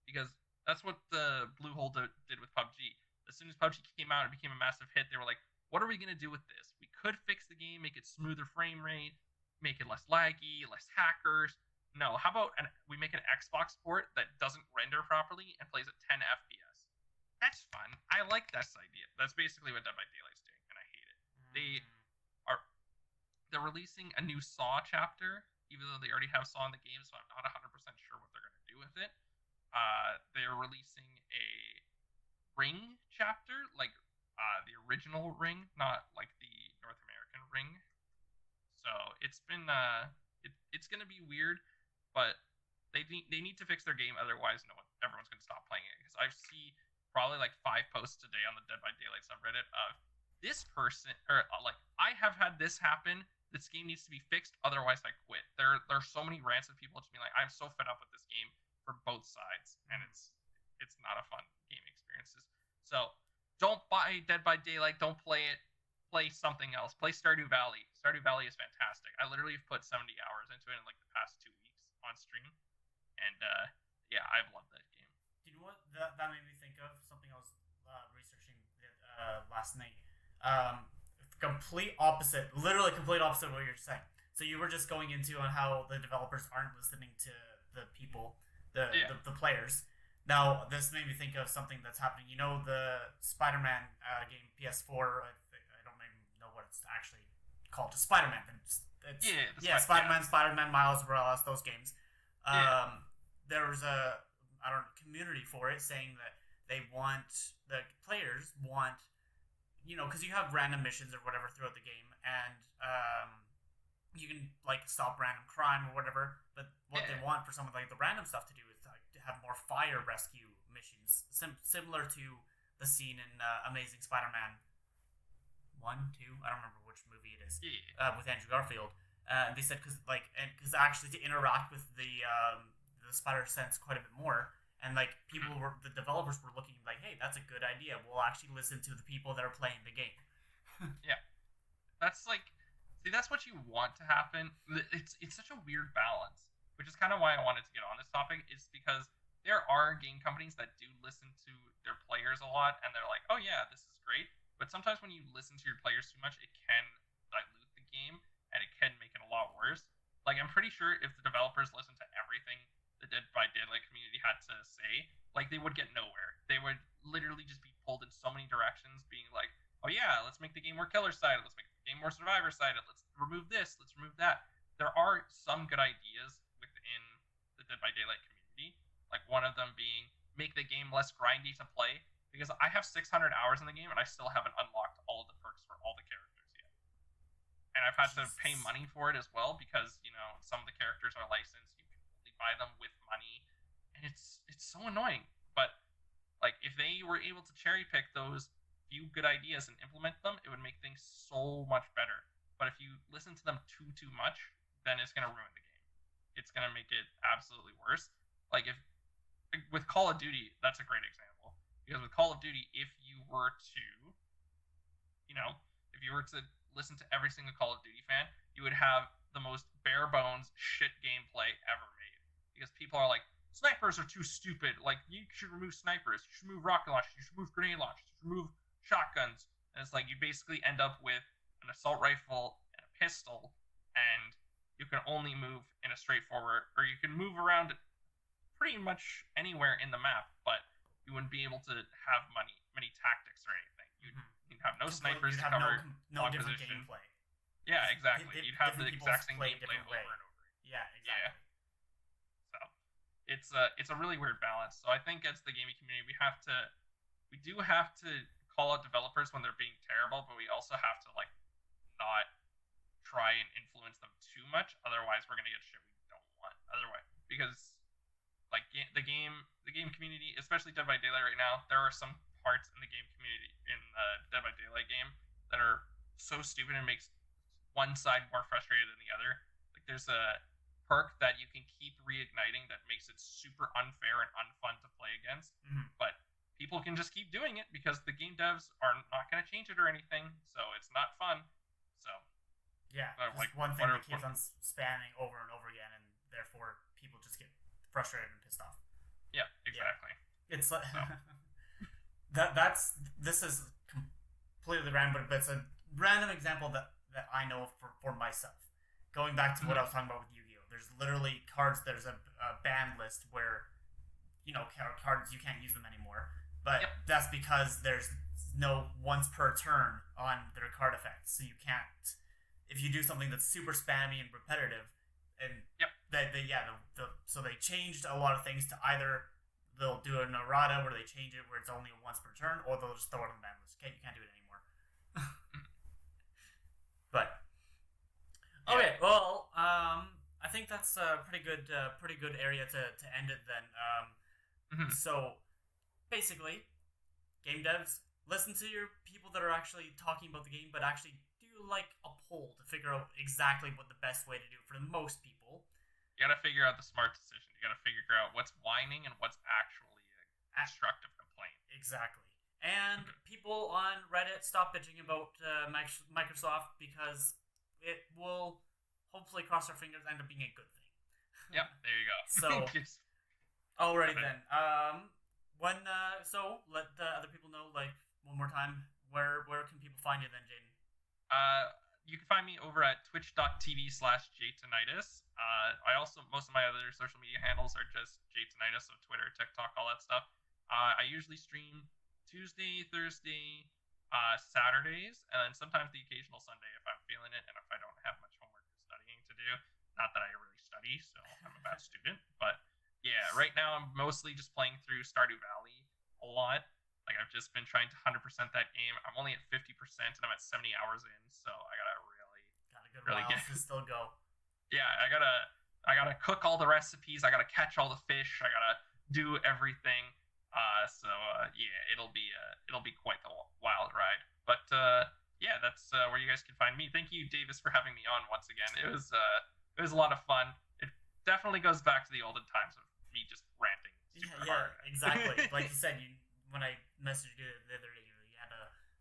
because that's what the Bluehole did with PUBG. As soon as PUBG came out, it became a massive hit. They were like, what are we gonna do with this? We could fix the game, make it smoother frame rate, make it less laggy, less hackers. No, how about we make an Xbox port that doesn't render properly and plays at 10 FPS? That's fun. I like this idea. That's basically what Dead by Daylight's doing, and I hate it. They're releasing a new Saw chapter, even though they already have Saw in the game, so I'm not 100% sure what they're going to do with it. They're releasing a Ring chapter, like the original Ring, not like the North American Ring. So it's been it's going to be weird, but they need to fix their game, otherwise everyone's going to stop playing it. Because I see probably like 5 posts today on the Dead by Daylight subreddit of this person, or like, I have had this happen. This game needs to be fixed, otherwise I quit. There are so many rants of people just being like, I'm so fed up with this game for both sides, and it's not a fun game experience. So don't buy Dead by Daylight. Don't play it. Play something else. Play Stardew Valley. Stardew Valley is fantastic. I literally have put 70 hours into it in like the past 2 weeks on stream, and yeah, I've loved that game. You know what that made me think of? Something I was researching last night. Literally complete opposite of what you're saying. So you were just going into on how the developers aren't listening to the people, the players. Now, this made me think of something that's happening. You know the Spider-Man game PS4. I don't even know what it's actually called. Just Spider-Man. Spider-Man, yeah. Spider-Man, Miles Morales. Those games. Yeah. There was a community for it saying that the players want, because you have random missions or whatever throughout the game, and you can like stop random crime or whatever. But what they want for some of like the random stuff to do is to have more fire rescue missions, similar to the scene in Amazing Spider-Man 1, 2. I don't remember which movie it is. Yeah. With Andrew Garfield. They said because actually to interact with the spider sense quite a bit more, and like the developers were looking like, hey, that's a good idea. We'll actually listen to the people that are playing the game. Yeah. That's like, see, that's what you want to happen. It's such a weird balance, which is kind of why I wanted to get on this topic. Is because there are game companies that do listen to their players a lot, and they're like, oh yeah, this is great. But sometimes when you listen to your players too much, it can dilute the game, and it can make it a lot worse. Like, I'm pretty sure if the developers listened to everything the Dead by Daylight community had to say, like, they would get nowhere. They would literally just be pulled in so many directions, being like, oh yeah, let's make the game more killer sided, let's make the game more survivor sided, let's remove this, let's remove that. There are some good ideas within the Dead by Daylight community, like one of them being make the game less grindy to play, because I have 600 hours in the game and I still haven't unlocked all of the perks for all the characters yet. And I've had to pay money for it as well because, some of the characters are licensed. You can only buy them with money. And it's so annoying. But like if they were able to cherry pick those few good ideas and implement them, it would make things so much better. But if you listen to them too much, then it's gonna ruin the game. It's gonna make it absolutely worse. Like with Call of Duty, that's a great example. Because with Call of Duty, if you were to listen to every single Call of Duty fan, you would have the most bare bones shit gameplay ever made. Because people are like, snipers are too stupid. Like, you should remove snipers. You should remove rocket launchers. You should remove grenade launchers. You should remove shotguns. And it's like you basically end up with an assault rifle and a pistol, and you can only move in a straightforward, or you can move around pretty much anywhere in the map, but you wouldn't be able to have many tactics or anything. You'd have no snipers to cover no different position. gameplay. Yeah, exactly. You'd have the exact same gameplay over and over. Yeah, exactly. Yeah. So it's a really weird balance. So I think as the gaming community, we do have to call out developers when they're being terrible, but we also have to like not try and influence them too much. Otherwise, we're gonna get shit we don't want. Otherwise, because like the game community, especially Dead by Daylight right now, there are some parts in the game community in the Dead by Daylight game that are so stupid and makes one side more frustrated than the other. Like there's a perk that you can keep reigniting that makes it super unfair and unfun to play against, but people can just keep doing it because the game devs are not going to change it or anything, so it's not fun. So yeah, like one thing that keeps on spamming over and over again, and therefore people just get frustrated and pissed off. Yeah, exactly. Yeah. It's like this is completely random, but it's a random example that I know for myself. Going back to what I was talking about with Yu-Gi-Oh! There's literally cards. There's a ban list where cards you can't use them anymore. But that's because there's no once per turn on their card effects, so you can't. If you do something that's super spammy and repetitive, and so they changed a lot of things to either they'll do an errata where they change it where it's only once per turn, or they'll just throw it on the ban list. Okay, you can't do it anymore. But okay, well, I think that's a pretty good area to end it then. So basically, game devs, listen to your people that are actually talking about the game, but actually do like a poll to figure out exactly what the best way to do it for most people. You gotta figure out the smart decision. You gotta figure out what's whining and what's actually a constructive complaint. Exactly. And people on Reddit, stop bitching about Microsoft, because it will, hopefully, cross our fingers, end up being a good thing. Yep, there you go. So, alrighty then. So let the other people know, like, one more time, where can people find you then, Jayden? you can find me over at twitch.tv/jtonitis. I also, most of my other social media handles are just jtonitis, so Twitter, TikTok, all that stuff. I usually stream Tuesday, Thursday, Saturdays, and then sometimes the occasional Sunday if I'm feeling it and if I don't have much homework or studying to do. Not that I really study, so I'm a bad student. But yeah, right now I'm mostly just playing through Stardew Valley a lot. Like, I've just been trying to 100% that game. I'm only at 50% and I'm at 70 hours in, so I gotta Got a good really while get. to still go. Yeah, I gotta cook all the recipes. I gotta catch all the fish. I gotta do everything. Yeah, it'll be quite the wild ride. But yeah, that's where you guys can find me. Thank you, Davis, for having me on once again. It was a lot of fun. It definitely goes back to the olden times of me just ranting super hard. Exactly. Like you said, when I messaged you the other day, you had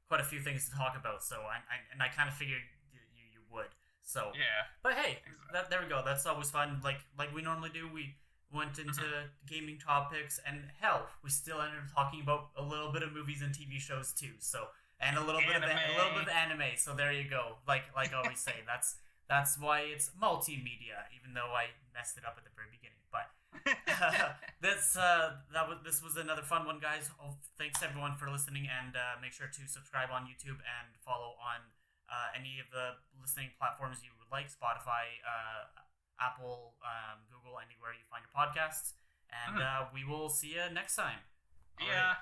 quite a few things to talk about. So I kind of figured you would. So yeah. But hey, exactly. there we go. That's always fun. Like we normally do. We went into gaming topics, and hell, we still ended up talking about a little bit of movies and TV shows too. So and a little bit of anime. So there you go. Like I always say, that's why it's multimedia. Even though I messed it up at the very beginning, but. This was another fun one, guys. Thanks everyone for listening, and make sure to subscribe on YouTube and follow on any of the listening platforms you would like: Spotify, Apple, Google, anywhere you find your podcasts. And we will see you next time. Yeah.